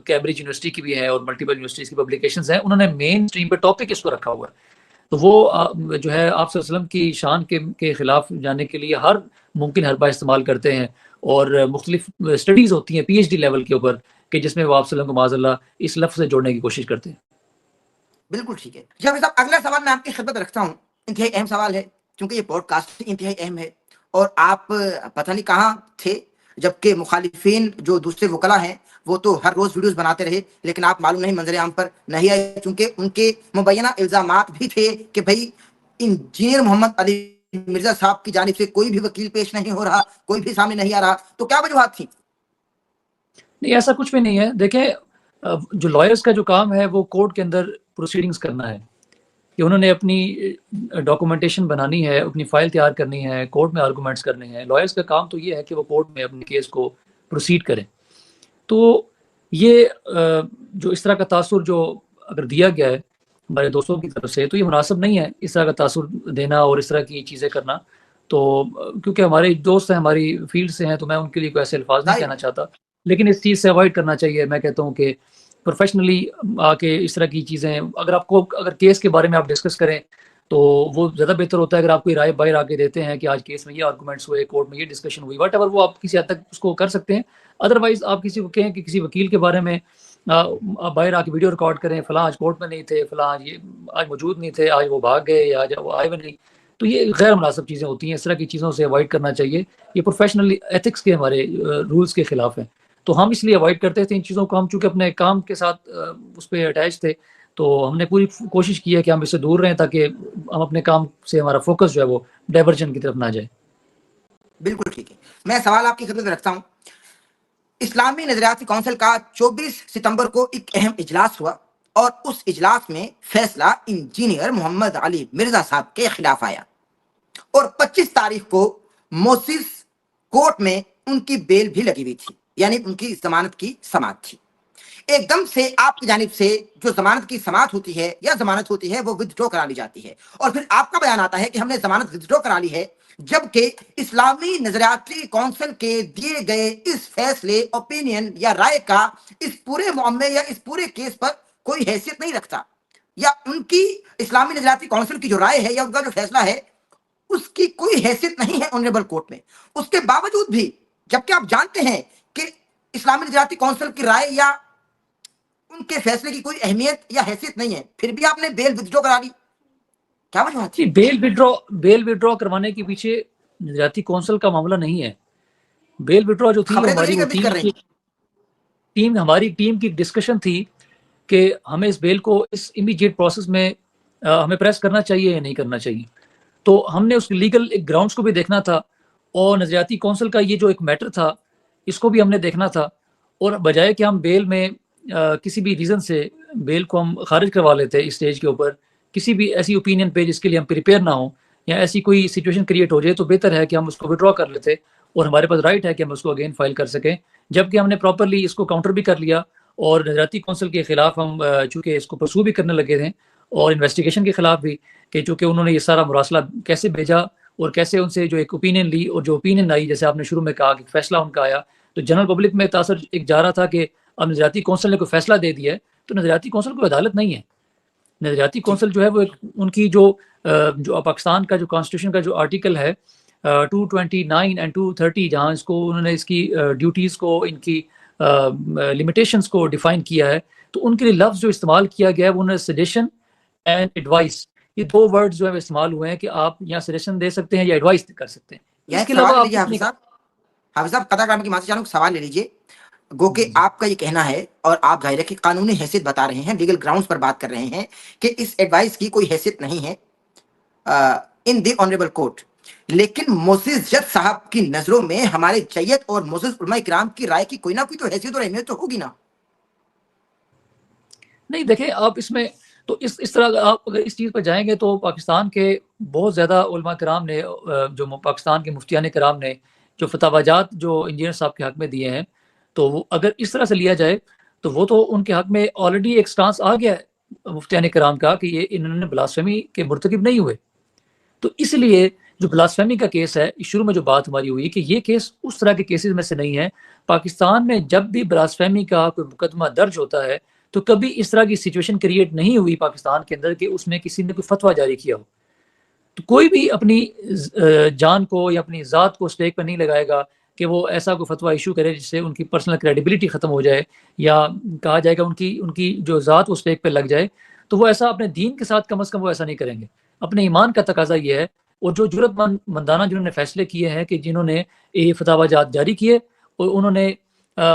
کیمبرج یونیورسٹی کی بھی ہیں اور ملٹیپل یونیورسٹیز کی پبلیکیشنز ہیں. انہوں نے مین اسٹریم پہ ٹاپک اس کو رکھا ہوا ہے. تو وہ جو ہے آپ صلی اللہ علیہ وسلم کی شان کے خلاف جانے کے لیے ہر ممکن حربہ استعمال کرتے ہیں، اور مختلف اسٹڈیز ہوتی ہیں پی ایچ ڈی لیول کے اوپر کہ جس میں وہ آپ صلی اللہ علیہ وسلم کو معاذ اللہ اس لفظ سے جوڑنے کی کوشش کرتے ہیں. بالکل ٹھیک ہے. جب صاحب اگلا سوال میں آپ کی خدمت رکھتا ہوں، انتہائی اہم سوال ہے کیونکہ یہ پوڈ کاسٹ انتہائی اہم ہے اور آپ پتہ نہیں کہاں تھے جبکہ مخالفین جو دوسرے وکلا ہیں وہ تو ہر روز ویڈیوز بناتے رہے، لیکن آپ معلوم نہیں منظر عام پر نہیں آئے چونکہ ان کے مبینہ الزامات بھی تھے کہ بھائی انجینئر محمد علی مرزا صاحب کی جانب سے کوئی بھی وکیل پیش نہیں ہو رہا، کوئی بھی سامنے نہیں آ رہا. تو کیا وجوہات تھیں؟ نہیں ایسا کچھ بھی نہیں ہے. دیکھیں جو لائرز کا جو کام ہے وہ کورٹ کے اندر پروسیڈنگز کرنا ہے، کہ انہوں نے اپنی ڈاکومنٹیشن بنانی ہے، اپنی فائل تیار کرنی ہے، کورٹ میں آرگومنٹس کرنے ہیں. لائرز کا کام تو یہ ہے کہ وہ کورٹ میں اپنے کیس کو پروسیڈ کریں. تو یہ جو اس طرح کا تاثر جو اگر دیا گیا ہے ہمارے دوستوں کی طرف سے تو یہ مناسب نہیں ہے اس طرح کا تاثر دینا اور اس طرح کی چیزیں کرنا. تو کیونکہ ہمارے دوست ہیں، ہماری فیلڈ سے ہیں، تو میں ان کے لیے کوئی ایسے الفاظ نہیں کہنا چاہتا، لیکن اس چیز سے اوائڈ کرنا چاہیے. میں کہتا ہوں کہ پروفیشنلی آ کے اس طرح کی چیزیں اگر کیس کے بارے میں آپ ڈسکس کریں تو وہ زیادہ بہتر ہوتا ہے. اگر آپ کوئی رائے باہر آ کے دیتے ہیں کہ آج کیس میں یہ آرگومنٹس ہوئے، کورٹ میں یہ ڈسکشن ہوئی، واٹ ایور، وہ آپ کسی حد تک اس کو کر سکتے ہیں. ادروائز آپ کسی کو کہیں کہ کسی وکیل کے بارے میں آپ باہر آ کے ویڈیو ریکارڈ کریں، فلاں آج کورٹ میں نہیں تھے، فلاں آج موجود نہیں تھے، آج وہ بھاگ گئے یا آج وہ آئے ہوئے نہیں، تو یہ غیر مناسب چیزیں ہوتی ہیں، اس طرح کی چیزوں سے اوائڈ کرنا چاہیے. یہ پروفیشنل ایتھکس کے ہمارے رولز کے خلاف ہیں، تو ہم اس لیے اوائڈ کرتے تھے ان چیزوں کو. ہم چونکہ اپنے کام کے ساتھ اس پہ اٹیچ تھے، تو ہم نے پوری کوشش کی ہے کہ ہم اس سے دور رہیں تاکہ ہم اپنے کام سے ہمارا فوکس جو ہے وہ ڈائیورژن کی طرف نہ جائے. بالکل ٹھیک ہے. میں سوال آپ کی خدمت میں رکھتا ہوں. اسلامی نظریاتی کونسل کا 24 ستمبر کو ایک اہم اجلاس ہوا اور اس اجلاس میں فیصلہ انجینئر محمد علی مرزا صاحب کے خلاف آیا اور 25 تاریخ کو موسیس کورٹ میں ان کی بیل بھی لگی ہوئی تھی، یعنی ان کی ضمانت کی سماعت تھی. ایک دم سے آپ کی جانب سے جو ضمانت کی سماعت ہوتی ہے یا ضمانت ہوتی ہے وہ ودڈرا کرا لی جاتی ہے، اور پھر آپ کا بیان آتا ہے کہ ہم نے ضمانت ودڈرا کرا لی ہے، جبکہ اسلامی نظریاتی کونسل کے دیے گئے اس فیصلے، اوپینین یا رائے کا اس پورے معاملے یا اس پورے کیس پر کوئی حیثیت نہیں رکھتا، یا ان کی اسلامی نظریاتی کونسل کی جو رائے ہے یا ان کا جو فیصلہ ہے اس کی کوئی حیثیت نہیں ہے آنریبل کورٹ میں. اس کے باوجود بھی جبکہ آپ جانتے ہیں کہ اسلامی نظریاتی کونسل کی رائے یا ان کے فیصلے کی کوئی اہمیت یا حیثیت نہیں ہے، پھر بھی آپ نے بیل ودڈرا کرا لی، کیا وجہ تھی؟ بیل وڈرا کروانے کے پیچھے نظریاتی کونسل کا معاملہ نہیں ہے. بیل وڈرا جو تھی ہماری ٹیم کی ڈسکشن تھی کہ ہمیں اس بیل کو اس امیڈیٹ پروسیس میں ہمیں پریس کرنا چاہیے یا نہیں کرنا چاہیے. تو ہم نے اس لیگل گراؤنڈس کو بھی دیکھنا تھا، اور نظریاتی کونسل کا یہ جو ایک میٹر تھا اس کو بھی ہم نے دیکھنا تھا. اور بجائے کہ ہم بیل میں کسی بھی ریزن سے بیل کو ہم خارج کروا لیتے اس سٹیج کے اوپر، کسی بھی ایسی اوپینین پہ جس کے لیے ہم پریپیئر نہ ہوں یا ایسی کوئی سچویشن کریٹ ہو جائے، تو بہتر ہے کہ ہم اس کو وڈرا کر لیتے اور ہمارے پاس رائٹ ہے کہ ہم اس کو اگین فائل کر سکیں. جبکہ ہم نے پراپرلی اس کو کاؤنٹر بھی کر لیا، اور نظریاتی کونسل کے خلاف ہم چونکہ اس کو پرسو بھی کرنے لگے تھے، اور انویسٹیگیشن کے خلاف بھی، کہ چونکہ انہوں نے یہ سارا مراسلہ کیسے بھیجا اور کیسے ان سے جو ایک اوپینین لی، اور جو اوپینین آئی جیسے آپ نے شروع میں کہا کہ فیصلہ ان کا آیا، تو جنرل پبلک میں تاثر ایک جا رہا تھا کہ اب نظریاتی کونسل نے کوئی فیصلہ دے دیا ہے. تو نظریاتی کونسل کوئی عدالت نہیں ہے. نظریاتی کونسل جو ہے وہ ان کی جو پاکستان کا جو کانسٹیٹیوشن کا جو آرٹیکل ہے 229 اینڈ 230، جہاں اس کو انہوں نے اس کی ڈیوٹیز کو، ان کی لمیٹیشنز کو ڈیفائن کیا ہے، تو ان کے لیے لفظ جو استعمال کیا گیا ہے وہ انہوں نے سجیشن اینڈ ایڈوائس، یہ دو ورڈز جو ہے استعمال ہوئے ہیں کہ آپ یہاں سجیشن دے سکتے ہیں یا ایڈوائس کر سکتے ہیں. اس کے علاوہ حافظ صاحب قطع کرنے کی معافی چاہوں، سوال لے لیجیے. گو کہ آپ کا یہ کہنا ہے، اور آپ ظاہر ہے کہ قانونی حیثیت بتا رہے ہیں، لیگل گراؤنڈز پر بات کر رہے ہیں کہ اس ایڈوائس کی کوئی حیثیت نہیں ہے ان دی آنریبل کورٹ، لیکن موسیس جج صاحب کی نظروں میں ہمارے جیت اور موسیس علماء کرام کی رائے کی کوئی نہ کوئی تو حیثیت اور اہمیت تو ہوگی نا. نہیں دیکھیں، آپ اس میں تو اس طرح آپ اگر اس چیز پر جائیں گے تو پاکستان کے بہت زیادہ علماء کرام نے، جو پاکستان کے مفتیان کرام نے جو فتاواجات جو انجینئر صاحب کے حق میں دیے ہیں، تو وہ اگر اس طرح سے لیا جائے تو وہ تو ان کے حق میں آلریڈی ایک سٹانس آ گیا ہے مفتیان کرام کا کہ یہ انہوں نے بلاسفیمی کے مرتکب نہیں ہوئے. تو اس لیے جو بلاسفیمی کا کیس ہے، شروع میں جو بات ہماری ہوئی کہ یہ کیس اس طرح کے کیسز میں سے نہیں ہے. پاکستان میں جب بھی بلاسفیمی کا کوئی مقدمہ درج ہوتا ہے تو کبھی اس طرح کی سچویشن کریٹ نہیں ہوئی پاکستان کے اندر کہ اس میں کسی نے کوئی فتویٰ جاری کیا ہو. تو کوئی بھی اپنی جان کو یا اپنی ذات کو اسٹیک پر نہیں لگائے گا کہ وہ ایسا کوئی فتویٰ ایشو کرے جس سے ان کی پرسنل کریڈیبلٹی ختم ہو جائے، یا کہا جائے گا ان کی جو ذات وہ اسٹیک پہ لگ جائے. تو وہ ایسا اپنے دین کے ساتھ کم از کم وہ ایسا نہیں کریں گے. اپنے ایمان کا تقاضا یہ ہے، اور جو جرت مندانہ جنہوں نے فیصلے کیے ہیں کہ جنہوں نے یہ فتاوا جات جاری کیے اور انہوں نے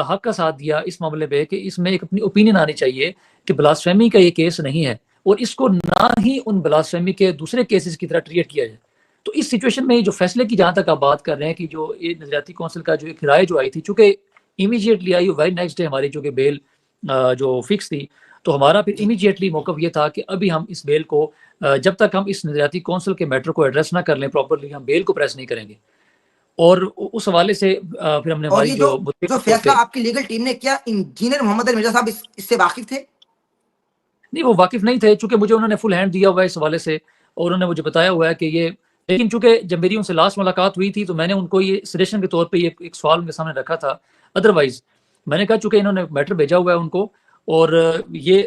حق کا ساتھ دیا اس معاملے پہ کہ اس میں ایک اپنی اوپینین آنی چاہیے کہ بلاسفیمی کا یہ کیس نہیں ہے، اور اس کو نہ ہی ان بلاسفیمی کے دوسرے کیسز کی طرح ٹریٹ کیا جائے. تو اس سچویشن میں جو فیصلے کی جہاں تک آپ بات کر رہے ہیں کہ جو یہ نظریاتی کونسل کا جو ایک رائے جو آئی تھی، چونکہ امیجیٹلی آئی، ویری نیکسٹ ڈے ہماری چونکہ بیل جو فکس تھی، تو ہمارا پھر امیجیٹلی موقف یہ تھا کہ ابھی ہم اس بیل کو جب تک ہم اس نظریاتی کونسل کے میٹر کو ایڈریس نہ کر لیں پراپرلی، ہم بیل کو پریس نہیں کریں گے. اور اس حوالے سے پھر ہم نے ہماری جو فیصلہ آپ کی لیگل ٹیم نے کیا، انجینئر محمد علی مرزا صاحب اس سے واقف تھے؟ نہیں، وہ واقف نہیں تھے، چونکہ مجھے انہوں نے فل ہینڈ دیا ہوا ہے اس حوالے سے، اور انہوں نے مجھے بتایا ہوا ہے کہ یہ، لیکن چونکہ جب میری ان سے لاسٹ ملاقات ہوئی تھی تو میں نے ان کو یہ سجیشن کے طور پہ یہ ایک سوال ان کے سامنے رکھا تھا. ادروائز میں نے کہا چونکہ انہوں نے میٹر بھیجا ہوا ہے ان کو، اور یہ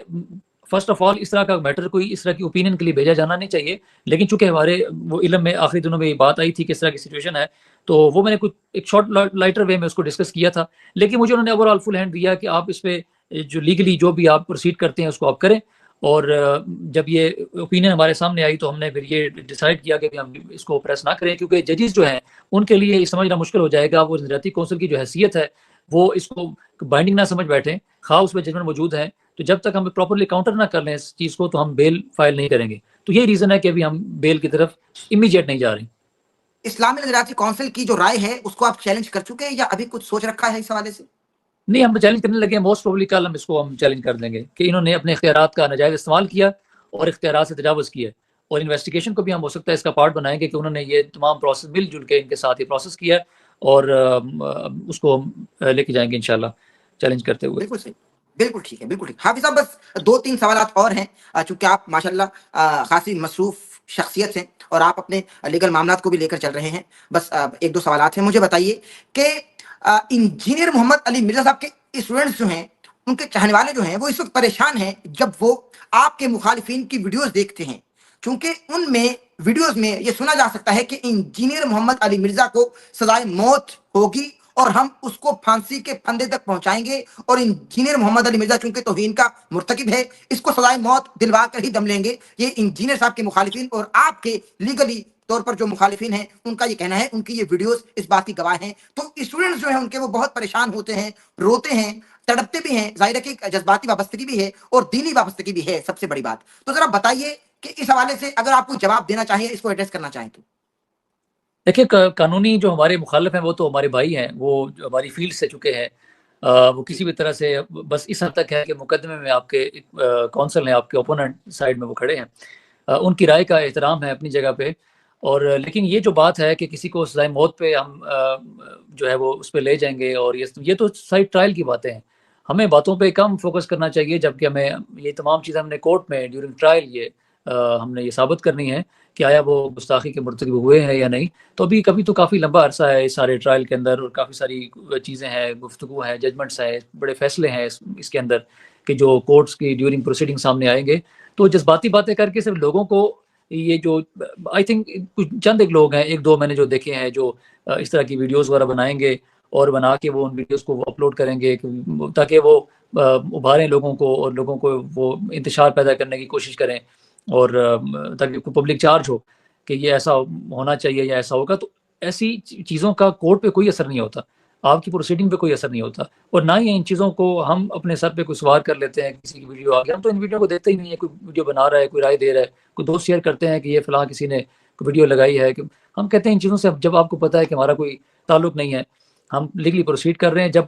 فرسٹ آف آل اس طرح کا میٹر کوئی اس طرح کی اوپینین کے لیے بھیجا جانا نہیں چاہیے، لیکن چونکہ ہمارے وہ علم میں آخری دنوں میں یہ بات آئی تھی کہ اس طرح کی سچویشن ہے، تو وہ میں نے کچھ ایک شارٹ لائٹر وے میں اس کو ڈسکس کیا تھا. لیکن مجھے انہوں نے اوور آل فل ہینڈ دیا کہ آپ اس پہ جو لیگلی جو بھی آپ پروسیڈ کرتے ہیں اس کو آپ کریں، اور جب یہ اوپینین ہمارے سامنے آئی تو ہم نے پھر یہ ڈیسائیڈ کیا کہ ہم اس کو پریس نہ کریں، کیونکہ ججز جو ہیں ان کے لیے یہ سمجھنا مشکل ہو جائے گا، وہ نظریاتی کونسل کی جو حیثیت ہے وہ اس کو بائنڈنگ نہ سمجھ بیٹھیں، خواہ اس میں ججمنٹ موجود ہیں، تو جب تک ہم پراپرلی کاؤنٹر نہ کر لیں اس چیز کو تو ہم بیل فائل نہیں کریں گے. تو یہی ریزن ہے کہ ابھی ہم بیل کی طرف امیجیٹ نہیں جا رہے. اسلامی نظریاتی کونسل کی جو رائے ہے اس کو آپ چیلنج کر چکے ہیں یا ابھی کچھ سوچ رکھا ہے اس حوالے سے؟ نہیں، ہم چیلنج کرنے لگے ہیں، موسٹ پروبلی کل ہم اس کو چیلنج کر دیں گے کہ انہوں نے اپنے اختیارات کا ناجائز استعمال کیا اور اختیارات سے تجاوز کیا، اور انویسٹیگیشن کو بھی ہم ہو سکتا ہے اس کا پارٹ بنائیں گے کہ انہوں نے یہ تمام پروسیس مل جل کے ان کے ساتھ یہ پروسیس کیا اور اس کو لے کے جائیں گے انشاءاللہ چیلنج کرتے ہوئے. بالکل صحیح، بالکل ٹھیک ہے، بالکل ٹھیک. حافظ صاحب بس 2-3 سوالات اور ہیں، چونکہ آپ ماشاءاللہ خاصی مصروف شخصیت ہیں اور آپ اپنے لیگل معاملات کو بھی لے کر چل رہے ہیں. بس 1-2 سوالات ہیں. مجھے بتائیے کہ انجینئر محمد علی مرزا صاحب کے اسٹوڈنٹس جو ہیں، ان کے چاہنے والے جو ہیں، وہ اس وقت پریشان ہیں جب وہ آپ کے مخالفین کی ویڈیوز دیکھتے ہیں، چونکہ ان میں ویڈیوز میں یہ سنا جا سکتا ہے کہ انجینئر محمد علی مرزا کو سزائے موت ہوگی اور ہم اس کو پھانسی کے پھندے تک پہنچائیں گے، اور انجینئر محمد علی مرزا چونکہ توہین کا مرتکب ہے، اس کو سزائے موت دلوا کر ہی دم لیں گے. یہ انجینئر صاحب کے مخالفین اور آپ کے لیگلی طور پر جو مخالفین ہیں ان کا یہ کہنا ہے، ان کی یہ ویڈیوز اس بات کی گواہ ہیں. تو اسٹوڈنٹس جو ہیں ان کے وہ بہت پریشان ہوتے ہیں، روتے ہیں، تڑپتے بھی ہیں. ظاہر ہے کہ جذباتی وابستگی بھی ہے اور دینی وابستگی بھی ہے، سب سے بڑی بات. تو ذرا بتائیے کہ اس حوالے سے اگر آپ کو جواب دینا چاہیں، اس کو ایڈریس کرنا چاہیں تو. دیکھیے، قانونی جو ہمارے مخالف ہیں وہ تو ہمارے بھائی ہیں، وہ جو ہماری فیلڈ سے چکے ہیں، وہ کسی بھی طرح سے بس اس حد تک ہے کہ مقدمے میں آپ کے کونسل ہیں، آپ کے اوپوننٹ سائڈ میں وہ کھڑے ہیں، ان کی رائے کا احترام ہے اپنی جگہ پہ. اور لیکن یہ جو بات ہے کہ کسی کو سزائے موت پہ ہم جو ہے وہ اس پہ لے جائیں گے، اور یہ تو سائڈ ٹرائل کی باتیں ہیں. ہمیں باتوں پہ کم فوکس کرنا چاہیے، جبکہ ہمیں یہ تمام چیزیں ہم نے کورٹ میں ڈیورنگ ٹرائل یہ ہم نے یہ ثابت کرنی ہے کہ آیا وہ گستاخی کے مرتکب ہوئے ہیں یا نہیں. تو کبھی تو کافی لمبا عرصہ ہے اس سارے ٹرائل کے اندر، اور کافی ساری چیزیں ہیں، گفتگو ہیں، ججمنٹس ہیں، بڑے فیصلے ہیں اس کے اندر کہ جو کورٹس کی ڈیورنگ پروسیڈنگ سامنے آئیں گے. تو جذباتی باتیں کر کے صرف لوگوں کو یہ جو آئی تھنک کچھ چند ایک لوگ ہیں، 1-2 میں نے جو دیکھے ہیں جو اس طرح کی ویڈیوز وغیرہ بنائیں گے اور بنا کے وہ ان ویڈیوز کو وہ اپلوڈ کریں گے تاکہ وہ ابھاریں لوگوں کو اور لوگوں کو وہ انتشار پیدا کرنے کی کوشش کریں، اور تاکہ پبلک چارج ہو کہ یہ ایسا ہونا چاہیے یا ایسا ہوگا. تو ایسی چیزوں کا کورٹ پہ کوئی اثر نہیں ہوتا، آپ کی پروسیڈنگ پہ کوئی اثر نہیں ہوتا، اور نہ ہی ان چیزوں کو ہم اپنے سر پہ کوئی سوار کر لیتے ہیں. کسی کی ویڈیو آ گیا، ہم تو ان ویڈیو کو دیکھتے ہی نہیں ہے. کوئی ویڈیو بنا رہا ہے، کوئی رائے دے رہا ہے، کوئی دوست شیئر کرتے ہیں کہ یہ فلاں کسی نے ویڈیو لگائی ہے، کہ ہم کہتے ہیں ان چیزوں سے جب آپ کو پتہ ہے کہ ہمارا کوئی تعلق نہیں ہے، ہم لیگلی پروسیڈ کر رہے ہیں. جب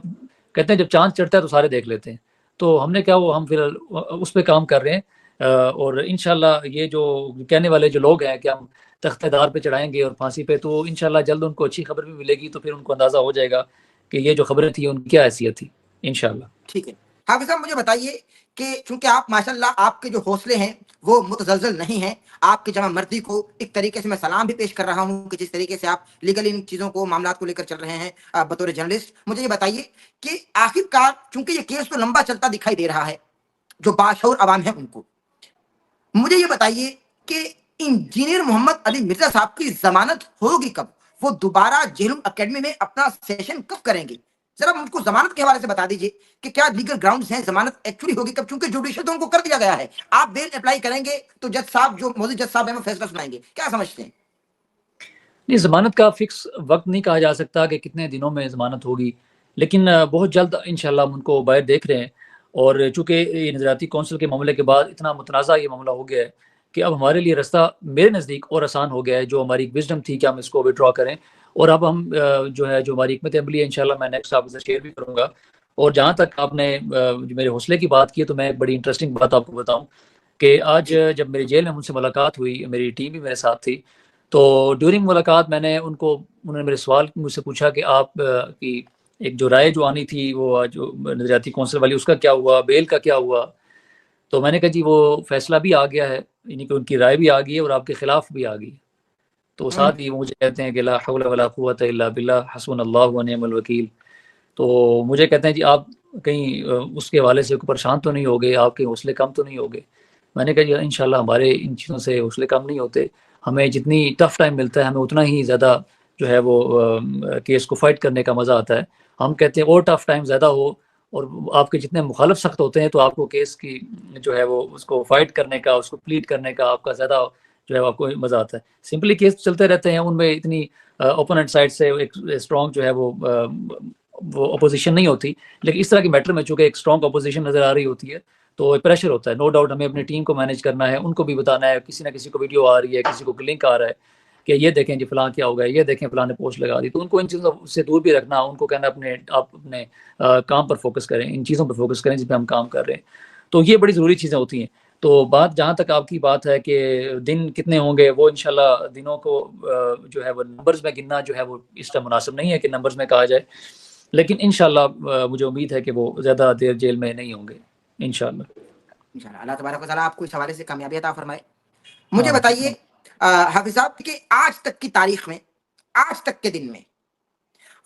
کہتے ہیں جب چاند چڑھتا ہے تو سارے دیکھ لیتے ہیں. تو ہم نے کیا وہ ہم پھر اس پہ کام کر رہے ہیں، اور انشاءاللہ یہ جو کہنے والے جو لوگ ہیں کہ ہم تختہ دار پہ چڑھائیں گے اور پھانسی پہ، تو انشاءاللہ جلد ان کو اچھی خبر بھی ملے گی، تو پھر ان کو اندازہ ہو جائے گا کہ یہ جو خبریں تھیں ان کی کیا حیثیت تھی انشاءاللہ. ٹھیک ہے حافظ صاحب، مجھے بتائیے کہ چونکہ آپ ماشاءاللہ آپ کے جو حوصلے ہیں وہ متزلزل نہیں ہیں، آپ کی جمع مردی کو ایک طریقے سے میں سلام بھی پیش کر رہا ہوں کہ جس طریقے سے آپ لیگل ان چیزوں کو معاملات کو لے کر چل رہے ہیں بطور جرنلسٹ. مجھے یہ بتائیے کہ آخر کار چونکہ یہ کیس تو لمبا چلتا دکھائی دے رہا ہے، جو باشعور عوام ہیں ان کو، مجھے یہ بتائیے کہ انجینئر محمد علی مرزا صاحب کی ضمانت ہوگی کب؟ وہ دوبارہ جہلم اکیڈمی میں اپنا سیشن کب کریں گے؟ ذرا مجھ کو ضمانت کے حوالے سے بتا دیجیے کہ کیا لیگل گراؤنڈز ہیں، ضمانت ایکچولی ہوگی کب؟ چونکہ جوڈیشل تو ان کو کر دیا گیا ہے، آپ بیل اپلائی کریں گے تو جج صاحب جو موجود جج صاحب ہیں وہ فیصلہ سنائیں گے. کیا سمجھتے ہیں؟ نہیں، ضمانت کا فکس وقت نہیں کہا جا سکتا کہ کتنے دنوں میں ضمانت ہوگی، لیکن بہت جلد انشاءاللہ ہم ان کو باہر دیکھ رہے ہیں. اور چونکہ یہ نظریاتی کونسل کے معاملے کے بعد اتنا متنازع یہ معاملہ ہو گیا ہے کہ اب ہمارے لیے رستہ میرے نزدیک اور آسان ہو گیا ہے. جو ہماری وزڈم تھی کہ ہم اس کو وڈرا کریں، اور اب ہم جو ہے جو ہماری حکمت عملی ہے انشاءاللہ میں نیکسٹ آپ سے شیئر بھی کروں گا. اور جہاں تک آپ نے جو میرے حوصلے کی بات کی ہے، تو میں ایک بڑی انٹرسٹنگ بات آپ کو بتاؤں کہ آج جب میری جیل میں ان سے ملاقات ہوئی، میری ٹیم بھی میرے ساتھ تھی، تو ڈیورنگ ملاقات میں نے انہوں نے میرے سوال مجھ سے پوچھا کہ آپ کی ایک جو رائے جو آنی تھی وہ جو نظریاتی کونسل والی، اس کا کیا ہوا، بیل کا کیا ہوا؟ تو میں نے کہا جی وہ فیصلہ بھی آ گیا ہے، یعنی کہ ان کی رائے بھی آ گئی ہے اور آپ کے خلاف بھی آ گئی ہے. تو ساتھ ہی وہ مجھے کہتے ہیں کہ لا حول ولا قوت الا باللہ حسبنا اللہ ونعم الوکیل. تو مجھے کہتے ہیں جی آپ کہیں اس کے حوالے سے پریشان تو نہیں ہوگے، آپ کے حوصلے کم تو نہیں ہوگے؟ میں نے کہا جی انشاءاللہ ہمارے ان چیزوں سے حوصلے کم نہیں ہوتے، ہمیں جتنی ٹف ٹائم ملتا ہے ہمیں اتنا ہی زیادہ جو ہے وہ کیس کو فائٹ کرنے کا مزہ آتا ہے. ہم کہتے ہیں اور ٹف ٹائم زیادہ ہو اور آپ کے جتنے مخالف سخت ہوتے ہیں تو آپ کو کیس کی جو ہے وہ اس کو فائٹ کرنے کا، اس کو پلیڈ کرنے کا آپ کا زیادہ جو ہے آپ کو مزہ آتا ہے. سمپلی کیس چلتے رہتے ہیں، ان میں اتنی اوپوننٹ سائڈ سے ایک اسٹرانگ جو ہے وہ اپوزیشن نہیں ہوتی. لیکن اس طرح کے میٹر میں چونکہ ایک اسٹرانگ اپوزیشن نظر آ رہی ہوتی ہے تو ایک پریشر ہوتا ہے. نو ڈاؤٹ ہمیں اپنی ٹیم کو مینیج کرنا ہے، ان کو بھی بتانا ہے، کسی نہ کسی کو ویڈیو آ رہی ہے، کسی کو لنک آ رہا ہے کہ یہ دیکھیں جی فلاں کیا ہو گیا، یہ دیکھیں فلاں نے پوسٹ لگا دی. تو ان کو ان چیزوں سے دور بھی رکھنا، ان کو کہنا آپ اپنے کام پر فوکس کریں، ان چیزوں پر فوکس کریں جس پہ ہم کام کر رہے ہیں. تو یہ بڑی ضروری چیزیں ہوتی ہیں. تو بات جہاں تک آپ کی بات ہے کہ دن کتنے ہوں گے، وہ انشاءاللہ دنوں کو جو ہے وہ نمبرز میں گننا جو ہے وہ اس طرح مناسب نہیں ہے کہ نمبرز میں کہا جائے. لیکن انشاءاللہ مجھے امید ہے کہ وہ زیادہ دیر جیل میں نہیں ہوں گے انشاءاللہ. انشاءاللہ اللہ تبارک و تعالیٰ آپ کو اس حوالے سے کامیابی عطا فرمائے. مجھے ہاں بتائیے حافظ صاحب کہ آج تک کی تاریخ میں، آج تک کے دن میں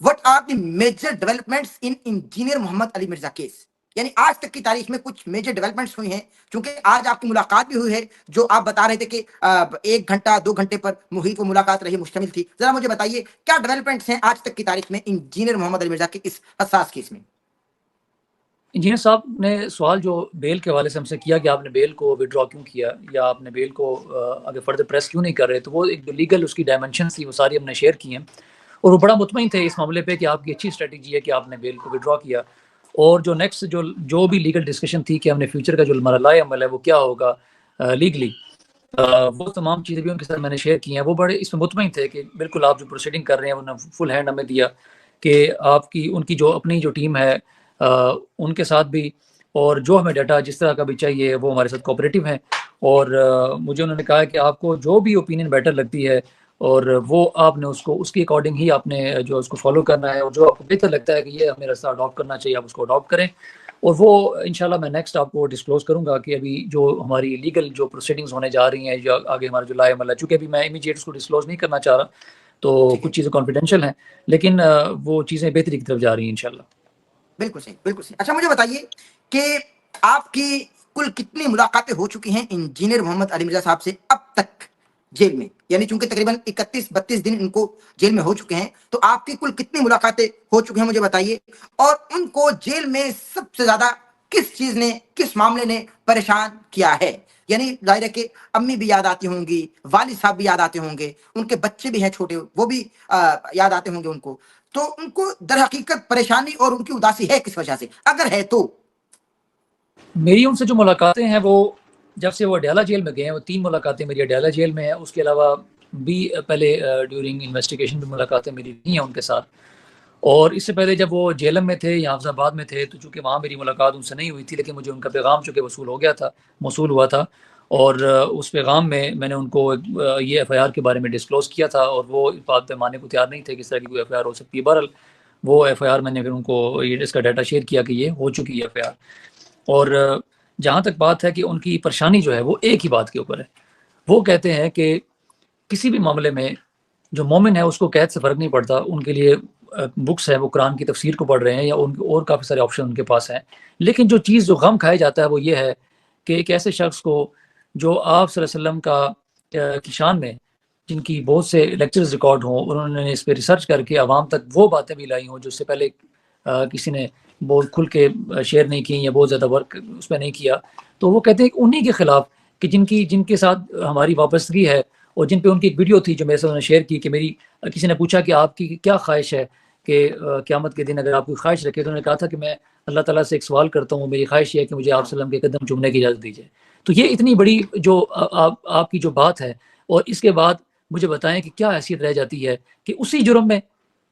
what are the major developments in engineer Muhammad Ali Mirza case? یعنی آج تک کی تاریخ میں کچھ میجر ڈیولپمنٹس ہوئی ہیں. چونکہ آج آپ کی ملاقات بھی ہوئی ہے، جو آپ بتا رہے تھے کہ 1 گھنٹہ 2 گھنٹے پر محیط و ملاقات رہی، مشتمل تھی. ذرا مجھے بتائیے کیا ڈیولپمنٹس ہیں آج تک کی تاریخ میں انجینئر محمد علی مرزا کے اس حساس کیس میں؟ انجینئر صاحب نے سوال جو بیل کے حوالے سے ہم سے کیا کہ آپ نے بیل کو وڈرا کیوں کیا یا آپ نے بیل کو آگے فردر پریس کیوں نہیں کر رہے، تو وہ ایک جو لیگل اس کی ڈائمنشن تھی وہ ساری ہم نے شیئر کی ہیں. اور وہ بڑا مطمئن تھے اس معاملے پہ کہ آپ کی اچھی اسٹریٹجی ہے کہ آپ نے بیل کو وڈرا کیا. اور جو نیکسٹ جو بھی لیگل ڈسکشن تھی کہ ہم نے فیوچر کا جو مرحلہ عمل ہے وہ کیا ہوگا لیگلی، وہ تمام چیزیں بھی ان کے ساتھ میں نے شیئر کی ہیں. وہ بڑے اس میں مطمئن تھے کہ بالکل آپ جو پروسیڈنگ کر رہے ہیں انہوں نے فل ہینڈ ہمیں دیا کہ آپ کی ان کی جو اپنی جو ٹیم ہے ان کے ساتھ بھی، اور جو ہمیں ڈیٹا جس طرح کا بھی چاہیے وہ ہمارے ساتھ کوآپریٹو ہیں. اور مجھے انہوں نے کہا کہ آپ کو جو بھی اوپینین بیٹر لگتی ہے اور وہ آپ نے اس کی اکارڈنگ ہی آپ نے جو اس کو فالو کرنا ہے، اور جو آپ کو بہتر لگتا ہے کہ یہ ہمیں راستہ اڈاپٹ کرنا چاہیے آپ اس کو اڈاپٹ کریں. اور وہ انشاءاللہ میں نیکسٹ آپ کو ڈسکلوز کروں گا کہ ابھی جو ہماری لیگل جو پروسیڈنگز ہونے جا رہی ہیں، جو آگے ہمارا جو لائے عمل ہے، چونکہ ابھی میں امیجیٹ اس کو ڈسکلوز نہیں کرنا چاہ رہا تو کچھ چیزیں کانفیڈینشیل ہیں، لیکن وہ چیزیں بہتری کی طرف جا رہی ہیں انشاءاللہ. بالکل صحیح، بالکل صحیح. اچھا مجھے بتائیے کہ آپ کی کل کتنی ملاقاتیں ہو چکی ہیں انجینئر محمد علی مرزا صاحب سے اب تک جیل میں؟ یعنی چونکہ تقریباً 31-32 دن ان کو جیل میں ہو چکے ہیں، تو آپ کی کل کتنی ملاقاتیں ہو چکی ہیں مجھے بتائیے. اور ان کو جیل میں سب سے زیادہ کس چیز نے، کس معاملے نے پریشان کیا ہے؟ یعنی ظاہر ہے کہ امی بھی یاد آتی ہوں گی، والد صاحب بھی یاد آتے ہوں گے، ان کے بچے بھی ہیں چھوٹے، وہ بھی یاد آتے ہوں گے ان کو. تو ان کو در حقیقت پریشانی اور ان کی اداسی ہے کس وجہ سے، اگر ہے تو؟ میری ان سے جو ملاقاتیں ہیں وہ جب سے وہ اڈیالہ جیل میں گئے ہیں، وہ 3 ملاقاتیں میری اڈیالہ جیل میں ہیں. اس کے علاوہ بھی پہلے ڈیورنگ انویسٹیگیشن بھی ملاقاتیں میری نہیں ہیں ان کے ساتھ. اور اس سے پہلے جب وہ جیلم میں تھے یا حافظ آباد میں تھے تو چونکہ وہاں میری ملاقات ان سے نہیں ہوئی تھی، لیکن مجھے ان کا پیغام چونکہ موصول ہوا تھا. اور اس پیغام میں میں نے ان کو یہ ایف آئی آر کے بارے میں ڈسکلوز کیا تھا، اور وہ اس بات پہ ماننے کو تیار نہیں تھے کہ اس طرح کی کوئی ایف آئی آر ہو سکتی ہے. بہرحال وہ ایف آئی آر میں نے پھر ان کو اس کا ڈیٹا شیئر کیا کہ یہ ہو چکی ہے ایف آئی آر. اور جہاں تک بات ہے کہ ان کی پریشانی جو ہے وہ ایک ہی بات کے اوپر ہے. وہ کہتے ہیں کہ کسی بھی معاملے میں جو مومن ہے اس کو قید سے فرق نہیں پڑتا. ان کے لیے بکس ہے، وہ قرآن کی تفسیر کو پڑھ رہے ہیں یا ان اور کافی سارے آپشن ان کے پاس ہیں. لیکن جو چیز جو غم کھایا جاتا ہے وہ یہ ہے کہ ایک ایسے شخص کو جو آپ صلی اللہ علیہ وسلم کی شان میں جن کی بہت سے لیکچرز ریکارڈ ہوں، انہوں نے اس پہ ریسرچ کر کے عوام تک وہ باتیں بھی لائی ہوں جو اس سے پہلے کسی نے بہت کھل کے شیئر نہیں کی یا بہت زیادہ ورک اس پہ نہیں کیا. تو وہ کہتے ہیں کہ انہی کے خلاف کہ جن کے ساتھ ہماری وابستگی ہے اور جن پہ ان کی ایک ویڈیو تھی جو میرے سے انہوں نے شیئر کی کہ میری کسی نے پوچھا کہ آپ کی کیا خواہش ہے کہ قیامت کے دن اگر آپ کوئی خواہش رکھے، تو انہوں نے کہا تھا کہ میں اللہ تعالیٰ سے ایک سوال کرتا ہوں، میری خواہش یہ ہے کہ مجھے آپ صلی اللہ علیہ وسلم کے قدم چومنے کی اجازت دیجیے. تو یہ اتنی بڑی جو آپ کی جو بات ہے، اور اس کے بعد مجھے بتائیں کہ کیا حیثیت رہ جاتی ہے کہ اسی جرم میں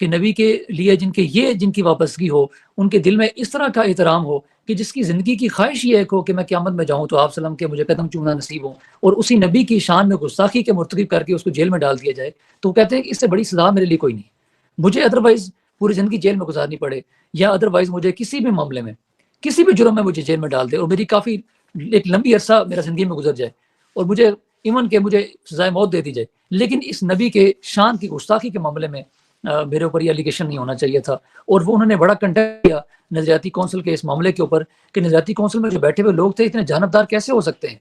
کہ نبی کے لیے جن کی وابستگی ہو، ان کے دل میں اس طرح کا احترام ہو کہ جس کی زندگی کی خواہش یہ ہو کہ میں قیامت میں جاؤں تو آپ صلی اللہ علیہ وسلم کے مجھے قدم چومنا نصیب ہو، اور اسی نبی کی شان میں گستاخی کے مرتکب کر کے اس کو جیل میں ڈال دیا جائے. تو وہ کہتے ہیں کہ اس سے بڑی سزا میرے لیے کوئی نہیں. مجھے ادروائز پوری زندگی جیل میں گزارنی پڑے، یا ادروائز مجھے کسی بھی معاملے میں کسی بھی جرم میں مجھے جیل میں ڈال دے اور میری کافی ایک لمبی عرصہ میرا زندگی میں گزر جائے، اور مجھے ایون کہ مجھے سزائے موت دے دی جائے، لیکن اس نبی کے شان کی گستاخی کے معاملے میں میرے اوپر یہ الیگیشن نہیں ہونا چاہیے تھا. اور وہ انہوں نے بڑا کنٹینٹ کیا نظریاتی کونسل کے اس معاملے کے اوپر کہ نظریاتی کونسل میں جو بیٹھے ہوئے لوگ تھے اتنے جانبدار کیسے ہو سکتے ہیں.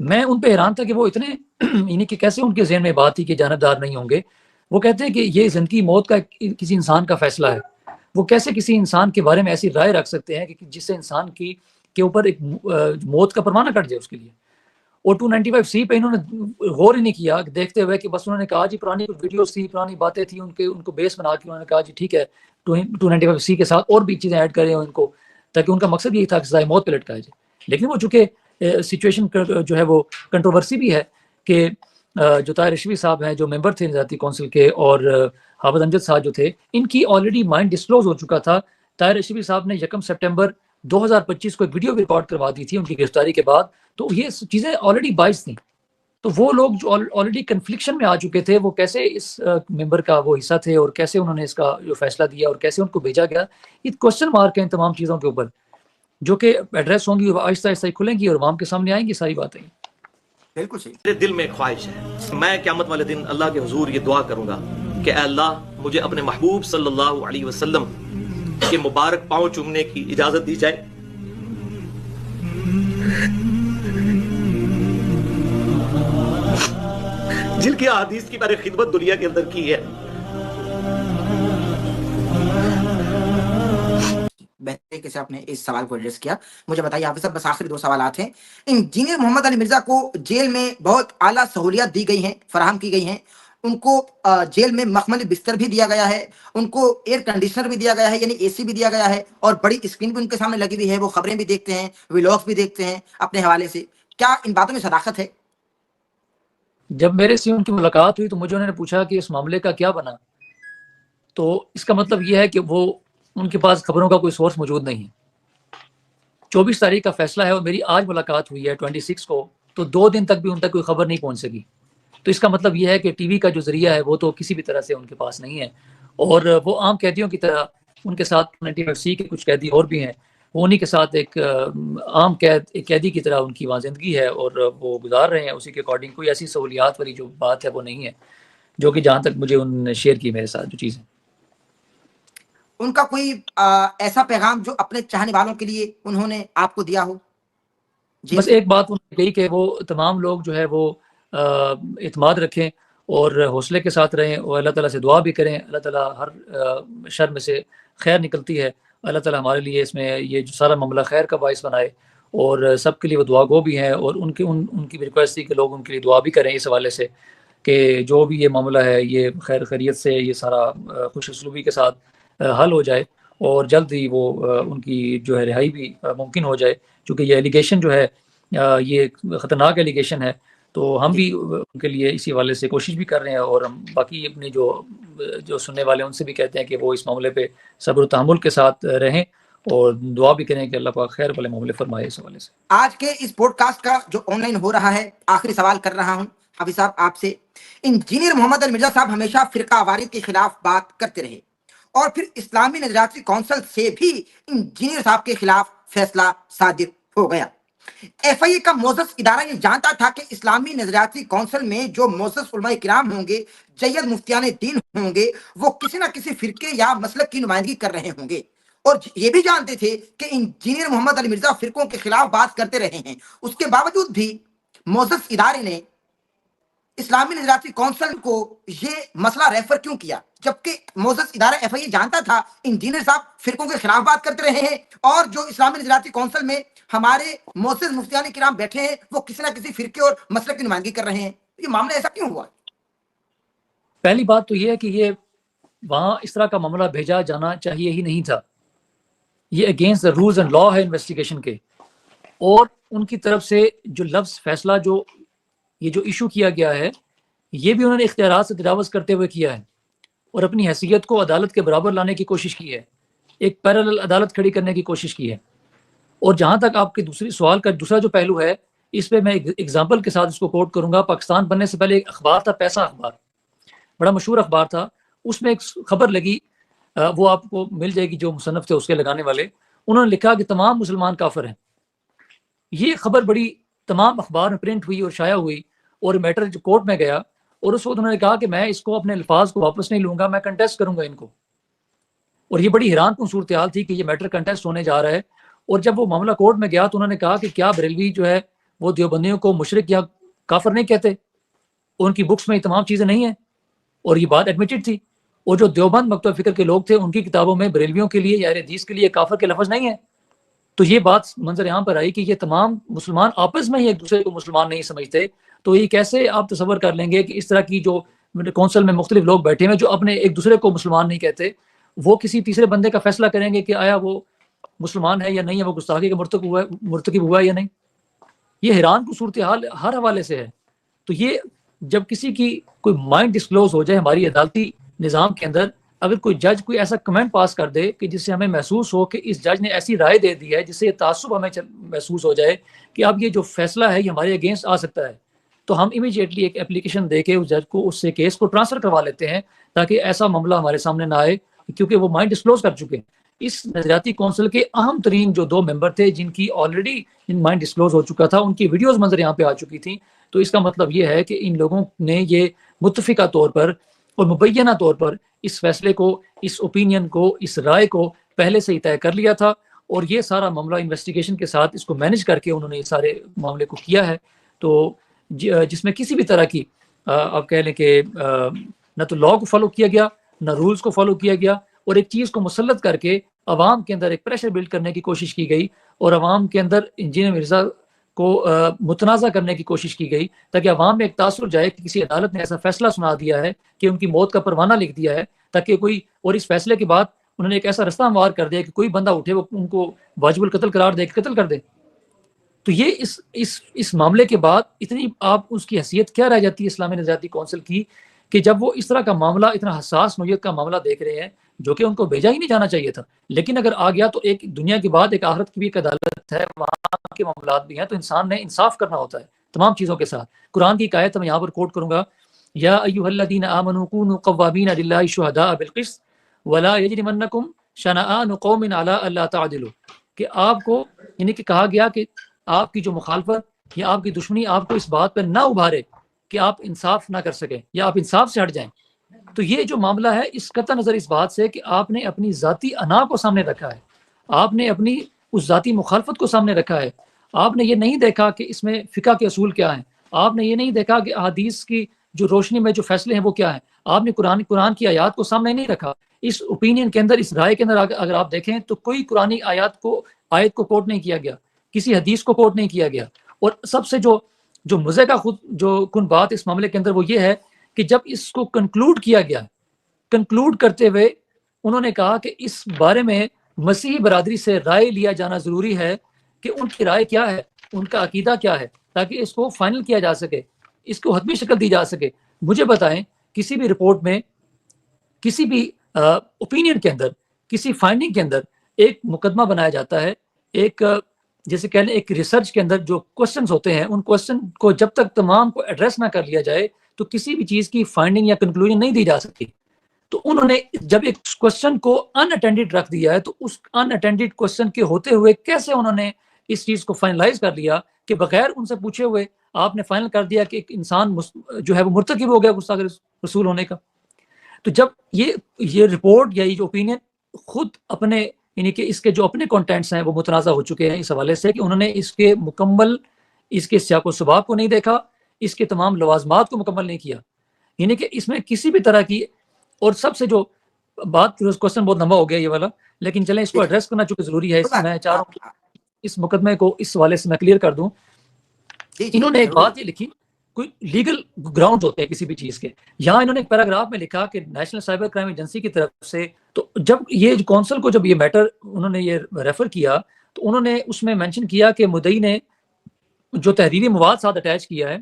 میں ان پہ حیران تھا کہ وہ اتنے یعنی کہ کیسے ان کے ذہن میں بات تھی کہ جانبدار نہیں ہوں گے. وہ کہتے ہیں کہ یہ زندگی موت کا کسی انسان کا فیصلہ ہے. وہ کیسے کسی انسان کے بارے میں ایسی رائے رکھ سکتے ہیں کہ جس سے انسان کی کے اوپر ایک موت کا پروانہ کٹ جائے اس کے لیے. اور 295C پہ انہوں نے غور ہی نہیں کیا دیکھتے ہوئے کہ بس انہوں نے کہا جی پرانی ویڈیوز تھی، پرانی باتیں تھیں، ان کو بیس بنا کے انہوں نے کہا جی ٹھیک ہے 295C کے ساتھ اور بھی چیزیں ایڈ کریں ان کو، تاکہ ان کا مقصد یہی تھا کہ سزائے موت پہ لٹکایا جائے. لیکن وہ چونکہ سچویشن جو ہے وہ کنٹروورسی بھی ہے کہ جو طاہر رشوی صاحب ہیں جو ممبر تھے نظارتی کونسل کے، اور حافظ امجد صاحب جو تھے، ان کی آلریڈی مائنڈ ڈسکلوز ہو چکا تھا. طاہر رشوی صاحب نے 1 سپٹمبر 2025 کو ایک ویڈیو بھی ریکارڈ کروا دی تھی ان کی گرفتاری کے بعد. تو یہ چیزیں آلریڈی باعث تھیں. تو وہ لوگ جو آلریڈی کنفلکشن میں آ چکے تھے، وہ کیسے اس ممبر کا وہ حصہ تھے، اور کیسے انہوں نے اس کا جو فیصلہ دیا اور کیسے ان کو بھیجا گیا، یہ کوشچن مارک ہیں ان تمام چیزوں کے اوپر، جو کہ ایڈریس ہوں گی، آہستہ آہستہ کھلیں گی اور عوام کے سامنے آئیں گی ساری باتیں. بالکل صحیح. میرے دل میں ایک خواہش ہے، میں قیامت والے دن اللہ کے حضور یہ دعا کروں گا کہ اے اللہ مجھے اپنے محبوب صلی اللہ علیہ وسلم کے مبارک پاؤں چومنے کی اجازت دی جائے. جن کی احادیث کی میں نے خدمت دنیا کے اندر کی ہے. بہتر طریقے سے آپ نے اس سوال کو ایڈریس کیا. مجھے بتائیے حافظ صاحب، بس آخری 2 سوالات ہیں. انجینئر محمد علی مرزا کو جیل میں بہت اعلیٰ سہولیات دی گئی ہیں، فراہم کی گئی ہیں. ان کو جیل میں مخملی بستر بھی دیا گیا ہے، ان کو ایئر کنڈیشنر بھی دیا گیا ہے، یعنی AC بھی دیا گیا ہے، اور بڑی اسکرین بھی ان کے سامنے لگی ہوئی ہے. وہ خبریں بھی دیکھتے ہیں، ولاگس بھی دیکھتے ہیں اپنے حوالے سے. کیا ان باتوں میں صداقت ہے؟ جب میرے سے ان کی ملاقات ہوئی تو مجھے انہوں نے پوچھا کہ اس معاملے کا کیا بنا، تو اس کا مطلب یہ ہے کہ وہ ان کے پاس خبروں کا کوئی سورس موجود نہیں ہے. 24 تاریخ کا فیصلہ ہے اور میری آج ملاقات ہوئی ہے 26 کو، تو 2 دن تک بھی ان تک کوئی خبر نہیں پہنچ سکی. تو اس کا مطلب یہ ہے کہ ٹی وی کا جو ذریعہ ہے وہ تو کسی بھی طرح سے ان کے پاس نہیں ہے. اور وہ عام قیدیوں کی طرح ان کے ساتھ 95C کے کچھ قیدی اور بھی ہیں، وہ انہی کے ساتھ ایک عام قیدی کی طرح ان کی وہاں زندگی ہے اور وہ گزار رہے ہیں اسی کے اکارڈنگ. کوئی ایسی سہولیات والی جو بات ہے وہ نہیں ہے، جو کہ جہاں تک مجھے انہوں نے شیئر کی میرے ساتھ جو چیزیں. ان کا کوئی ایسا پیغام جو اپنے چاہنے والوں کے لیے انہوں نے آپ کو دیا ہو؟ بس ایک بات انہوں نے کہی کہ وہ تمام لوگ جو ہے وہ اعتماد رکھیں اور حوصلے کے ساتھ رہیں، اور اللہ تعالیٰ سے دعا بھی کریں. اللہ تعالیٰ ہر شر میں سے خیر نکلتی ہے. اللہ تعالیٰ ہمارے لیے اس میں یہ جو سارا معاملہ خیر کا باعث بنائے، اور سب کے لیے وہ دعا گو بھی ہیں. اور ان کی بھی ریکویسٹ تھی کہ لوگ ان کے لیے دعا بھی کریں اس حوالے سے کہ جو بھی یہ معاملہ ہے یہ خیر خیریت سے، یہ سارا خوش اسلوبی کے ساتھ حل ہو جائے، اور جلد ہی وہ ان کی جو ہے رہائی بھی ممکن ہو جائے. چونکہ یہ ایلیگیشن جو ہے یہ خطرناک ایلیگیشن ہے، تو ہم بھی ان کے لیے اسی حوالے سے کوشش بھی کر رہے ہیں. اور ہم باقی اپنے جو سننے والے ان سے بھی کہتے ہیں کہ وہ اس معاملے پہ صبر و تحمل کے ساتھ رہیں اور دعا بھی کریں کہ اللہ پاک خیر والے معاملے فرمائے اس حوالے سے. آج کے اس پوڈ کاسٹ کا جو آن لائن ہو رہا ہے، آخری سوال کر رہا ہوں حافظ صاحب آپ سے. انجینئر محمد علی مرزا صاحب ہمیشہ فرقہ واریت کے خلاف بات کرتے رہے، اور پھر اسلامی نظریاتی کونسل سے بھی انجینئر صاحب کے خلاف فیصلہ صادر ہو گیا. FIA کا معزز ادارہ یہ جانتا تھا کہ اسلامی نظریاتی کونسل میں جو معزز علماء کرام ہوں گے، جید مفتیان دین ہوں گے، وہ کسی نہ کسی فرقے یا مسلک کی نمائندگی کر رہے ہوں گے. اور یہ بھی جانتے تھے کہ انجینئر محمد علی مرزا فرقوں کے خلاف بات کرتے رہے ہیں. اس کے باوجود بھی معزز ادارے نے اسلامی نظریاتی کونسل کو یہ مسئلہ ریفر کیوں کیا، جبکہ معزز ادارہ FIA جانتا تھا انجینئر صاحب فرقوں کے خلاف بات کرتے رہے ہیں، اور جو اسلامی نظریاتی کونسل میں ہمارے معزز مفتیان کرام بیٹھے ہیں وہ کسی نہ کسی فرقے اور مسلک کی نمائندگی کر رہے ہیں. یہ معاملہ ایسا کیوں ہوا؟ پہلی بات تو یہ ہے کہ یہ وہاں اس طرح کا معاملہ بھیجا جانا چاہیے ہی نہیں تھا. یہ اگینسٹ دا رولز اینڈ لا ہے انویسٹیگیشن کے. اور ان کی طرف سے جو لفظ فیصلہ جو ایشو کیا گیا ہے، یہ بھی انہوں نے اختیارات سے تجاوز کرتے ہوئے کیا ہے اور اپنی حیثیت کو عدالت کے برابر لانے کی کوشش کی ہے، ایک پیرالل عدالت کھڑی کرنے کی کوشش کی ہے. اور جہاں تک آپ کے دوسری سوال کا دوسرا جو پہلو ہے، اس پہ میں ایگزامپل کے ساتھ اس کو کوٹ کروں گا. پاکستان بننے سے پہلے ایک اخبار تھا، پیسہ اخبار، بڑا مشہور اخبار تھا. اس میں ایک خبر لگی، وہ آپ کو مل جائے گی، جو مصنف تھے اس کے لگانے والے، انہوں نے لکھا کہ تمام مسلمان کافر ہیں. یہ خبر بڑی تمام اخبار میں پرنٹ ہوئی اور شائع ہوئی، اور میٹر جو کورٹ میں گیا، اور اس وقت انہوں نے کہا کہ میں اس کو اپنے الفاظ کو واپس نہیں لوں گا، میں کنٹیسٹ کروں گا ان کو. اور یہ بڑی حیران کن صورتحال تھی کہ یہ میٹر کنٹیسٹ ہونے جا رہا ہے. اور جب وہ معاملہ کورٹ میں گیا تو انہوں نے کہا کہ کیا بریلوی جو ہے وہ دیوبندیوں کو مشرک یا کافر نہیں کہتے، ان کی بکس میں یہ تمام چیزیں نہیں ہیں، اور یہ بات ایڈمیٹڈ تھی. اور جو دیوبند مکتبہ فکر کے لوگ تھے ان کی کتابوں میں بریلویوں کے لیے یا اہل حدیث کے لیے کافر کے لفظ نہیں ہے. تو یہ بات منظر یہاں پر آئی کہ یہ تمام مسلمان آپس میں ہی ایک دوسرے کو مسلمان نہیں سمجھتے. تو یہ کیسے آپ تصور کر لیں گے کہ اس طرح کی جو کونسل میں مختلف لوگ بیٹھے ہیں جو اپنے ایک دوسرے کو مسلمان نہیں کہتے، وہ کسی تیسرے بندے کا فیصلہ کریں گے کہ آیا وہ مسلمان ہے یا نہیں ہے، وہ گستاخی کا مرتکب ہوا ہے یا نہیں. یہ حیران کو صورتحال ہر حوالے سے ہے. تو یہ جب کسی کی کوئی مائنڈ ڈسکلوز ہو جائے ہماری عدالتی نظام کے اندر، اگر کوئی جج کوئی ایسا کمنٹ پاس کر دے کہ جس سے ہمیں محسوس ہو کہ اس جج نے ایسی رائے دے دی ہے جس سے یہ تعصب ہمیں محسوس ہو جائے کہ اب یہ جو فیصلہ ہے یہ ہمارے اگینسٹ آ سکتا ہے، تو ہم امیڈیٹلی ایک اپلیکیشن دے کے اس جج کو اس سے کیس کو ٹرانسفر کروا لیتے ہیں تاکہ ایسا معاملہ ہمارے سامنے نہ آئے، کیونکہ وہ مائنڈ ڈسکلوز کر چکے ہیں. اس نظریاتی کونسل کے اہم ترین جو 2 ممبر تھے جن کی آلریڈی مائنڈ ڈسکلوز ہو چکا تھا، ان کی ویڈیوز منظر یہاں پہ آ چکی تھیں. تو اس کا مطلب یہ ہے کہ ان لوگوں نے یہ متفقہ طور پر اور مبینہ طور پر اس فیصلے کو، اس اوپینین کو، اس رائے کو پہلے سے ہی طے کر لیا تھا، اور یہ سارا معاملہ انویسٹیگیشن کے ساتھ اس کو مینج کر کے انہوں نے یہ سارے معاملے کو کیا ہے. تو جس میں کسی بھی طرح کی آپ کہہ لیں کہ نہ تو لاء کو فالو کیا گیا، نہ رولز کو فالو کیا گیا، اور ایک چیز کو مسلط کر کے عوام کے اندر ایک پریشر بلڈ کرنے کی کوشش کی گئی، اور عوام کے اندر انجینئر مرزا کو متنازع کرنے کی کوشش کی گئی تاکہ عوام میں ایک تاثر جائے کہ کسی عدالت نے ایسا فیصلہ سنا دیا ہے کہ ان کی موت کا پروانہ لکھ دیا ہے، تاکہ کوئی، اور اس فیصلے کے بعد انہوں نے ایک ایسا رستہ ہموار کر دیا کہ کوئی بندہ اٹھے وہ ان کو واجب القتل قرار دے کے قتل کر دے. تو یہ اس معاملے کے بعد اتنی آپ اس کی حیثیت کیا رہ جاتی ہے اسلامی نظریاتی کونسل کی کہ جب وہ اس طرح کا معاملہ، اتنا حساس نوعیت کا معاملہ دیکھ رہے ہیں جو کہ ان کو بھیجا ہی نہیں جانا چاہیے تھا، لیکن اگر آ گیا تو ایک دنیا کے بعد ایک آخرت کی بھی ایک عدالت ہے، وہاں کے معاملات بھی ہیں، تو انسان نے انصاف کرنا ہوتا ہے تمام چیزوں کے ساتھ. قرآن کی ایک آیت میں یہاں پر کوٹ کروں گا، یا ایھا الذین آمنوا کونوا قوامین للہ شہداء بالقسط ولا یجرمنکم شنآن قوم علی الا تعدلوا، کہ آپ کو یعنی کہ کہا گیا کہ آپ کی جو مخالفت یا آپ کی دشمنی آپ کو اس بات پر نہ ابھارے کہ آپ انصاف نہ کر سکیں یا آپ انصاف سے ہٹ جائیں. تو یہ جو معاملہ ہے اس قطع نظر اس بات سے کہ آپ نے اپنی ذاتی انا کو سامنے رکھا ہے، آپ نے اپنی اس ذاتی مخالفت کو سامنے رکھا ہے، آپ نے یہ نہیں دیکھا کہ اس میں فقہ کے اصول کیا ہیں، آپ نے یہ نہیں دیکھا کہ احادیث کی جو روشنی میں جو فیصلے ہیں وہ کیا ہیں، آپ نے قرآن کی آیات کو سامنے نہیں رکھا. اس اوپینین کے اندر، اس رائے کے اندر اگر آپ دیکھیں تو کوئی قرآنی آیت کو کوٹ نہیں کیا گیا، کسی حدیث کو کوٹ نہیں کیا گیا. اور سب سے جو مزے کا خود جو کن بات اس معاملے کے اندر وہ یہ ہے کہ جب اس کو کنکلوڈ کیا گیا، کنکلوڈ کرتے ہوئے انہوں نے کہا کہ اس بارے میں مسیحی برادری سے رائے لیا جانا ضروری ہے کہ ان کی رائے کیا ہے، ان کا عقیدہ کیا ہے، تاکہ اس کو فائنل کیا جا سکے، اس کو حتمی شکل دی جا سکے. مجھے بتائیں کسی بھی رپورٹ میں، کسی بھی اوپینین کے اندر، کسی فائنڈنگ کے اندر ایک مقدمہ بنایا جاتا ہے، ایک جیسے کہہ لیں ایک ریسرچ کے اندر جو کوسچنز ہوتے ہیں، ان کوسچن کو جب تک تمام کو ایڈریس نہ کر لیا جائے تو کسی بھی چیز کی فائنڈنگ یا کنکلوژن نہیں دی جا سکتی. تو انہوں نے جب ایک کوسچن کو ان اٹینڈڈ رکھ دیا ہے تو اس ان اٹینڈڈ کوسچن کے ہوتے ہوئے کیسے انہوں نے اس چیز کو فائنلائز کر لیا کہ بغیر ان سے پوچھے ہوئے آپ نے فائنل کر دیا کہ ایک انسان جو ہے وہ مرتکب ہو گیا گستاخ رسول ہونے کا. تو جب یہ رپورٹ یا یہ جو اوپینین خود اپنے یعنی کہ اس کے جو اپنے کانٹینٹس ہیں وہ متنازع ہو چکے ہیں اس حوالے سے کہ انہوں نے اس کے مکمل، اس کے سیاق و سباق کو نہیں دیکھا، اس کے تمام لوازمات کو مکمل نہیں کیا، یعنی کہ اس میں کسی بھی طرح کی، اور سب سے جو بات، کوسچن بہت لمبا ہو گیا یہ والا، لیکن چلیں اس کو ایڈریس کرنا چونکہ ضروری ہے. میں چاہ رہا ہوں اس مقدمے کو اس حوالے سے میں کلیئر کر دوں. انہوں نے ایک بات یہ لکھی، کوئی لیگل گراؤنڈ ہوتے ہیں کسی بھی چیز کے. یہاں انہوں نے ایک پیراگراف میں لکھا کہ نیشنل سائبر کرائم ایجنسی کی طرف سے، تو جب یہ کونسل کو جب یہ میٹر انہوں نے یہ ریفر کیا تو انہوں نے اس میں مینشن کیا کہ مدعی نے جو تحریری مواد ساتھ اٹیچ کیا ہے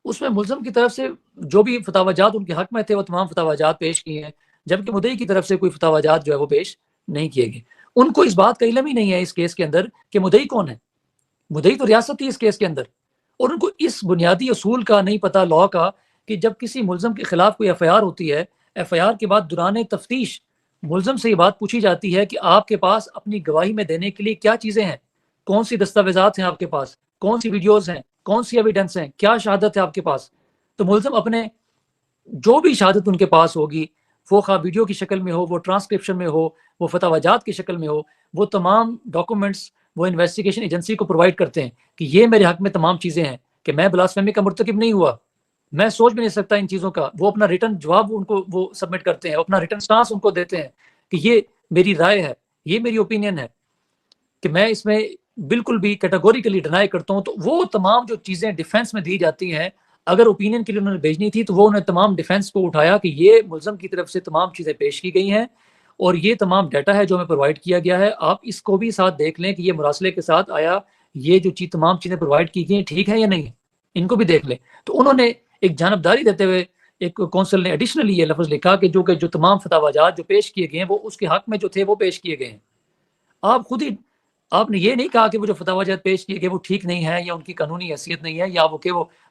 اس میں ملزم کی طرف سے جو بھی فتاوی جات ان کے حق میں تھے وہ تمام فتاوی جات پیش کیے ہیں، جبکہ مدعی کی طرف سے کوئی فتاوی جات جو ہے وہ پیش نہیں کیے گئے. ان کو اس بات کا علم ہی نہیں ہے اس کیس کے اندر کہ مدعی کون ہے. مدعی تو ریاست تھی اس کیس کے اندر، اور ان کو اس بنیادی اصول کا نہیں پتا لاء کا کہ جب کسی ملزم کے خلاف کوئی ایف آئی آر ہوتی ہے، ایف آئی آر کے بعد دوران تفتیش ملزم سے یہ بات پوچھی جاتی ہے کہ آپ کے پاس اپنی گواہی میں دینے کے لیے کیا چیزیں ہیں، کون سی دستاویزات ہیں آپ کے پاس، کون سی ویڈیوز ہیں، کون سی ایویڈنس ہیں، کیا شہادت ہے آپ کے پاس. تو ملزم اپنے جو بھی شہادت ان کے پاس ہوگی، وہ خواہ ویڈیو کی شکل میں ہو، وہ ٹرانسکرپشن میں ہو، وہ فتاوی جات کی شکل میں ہو، وہ تمام ڈاکومنٹس وہ انویسٹیگیشن ایجنسی کو پرووائڈ کرتے ہیں کہ یہ میرے حق میں تمام چیزیں ہیں کہ میں بلاسفیمی کا مرتکب نہیں ہوا، میں سوچ بھی نہیں سکتا ان چیزوں کا. وہ اپنا ریٹرن جواب ان کو وہ سبمٹ کرتے ہیں, اپنا ریٹرن سٹانس ان کو دیتے ہیں کہ یہ میری رائے ہے, یہ میری اوپینین ہے, کہ میں اس میں بالکل بھی کیٹیگوریکلی ڈینائی کرتا ہوں. تو وہ تمام جو چیزیں ڈیفینس میں دی جاتی ہیں, اگر اوپینین کے لیے انہوں نے بھیجنی تھی تو وہ انہوں نے تمام ڈیفینس کو اٹھایا کہ یہ ملزم کی طرف سے تمام چیزیں پیش کی گئی ہیں اور یہ تمام ڈیٹا ہے جو ہمیں پرووائڈ کیا گیا ہے, آپ اس کو بھی ساتھ دیکھ لیں کہ یہ مراسلے کے ساتھ آیا, یہ جو تمام چیزیں پرووائڈ کی گئی ہیں ٹھیک ہے یا نہیں, ان کو بھی دیکھ لیں. تو انہوں نے ایک جانبداری دیتے ہوئے ایک کونسل نے ایڈیشنلی یہ لفظ لکھا کہ جو تمام فتاوی جات جو پیش کیے گئے ہیں وہ اس کے حق میں جو تھے وہ پیش کیے گئے ہیں. آپ خود ہی آپ نے یہ نہیں کہا کہ وہ جو فتاوی جات پیش کیے گئے وہ ٹھیک نہیں ہے یا ان کی قانونی حیثیت نہیں ہے یا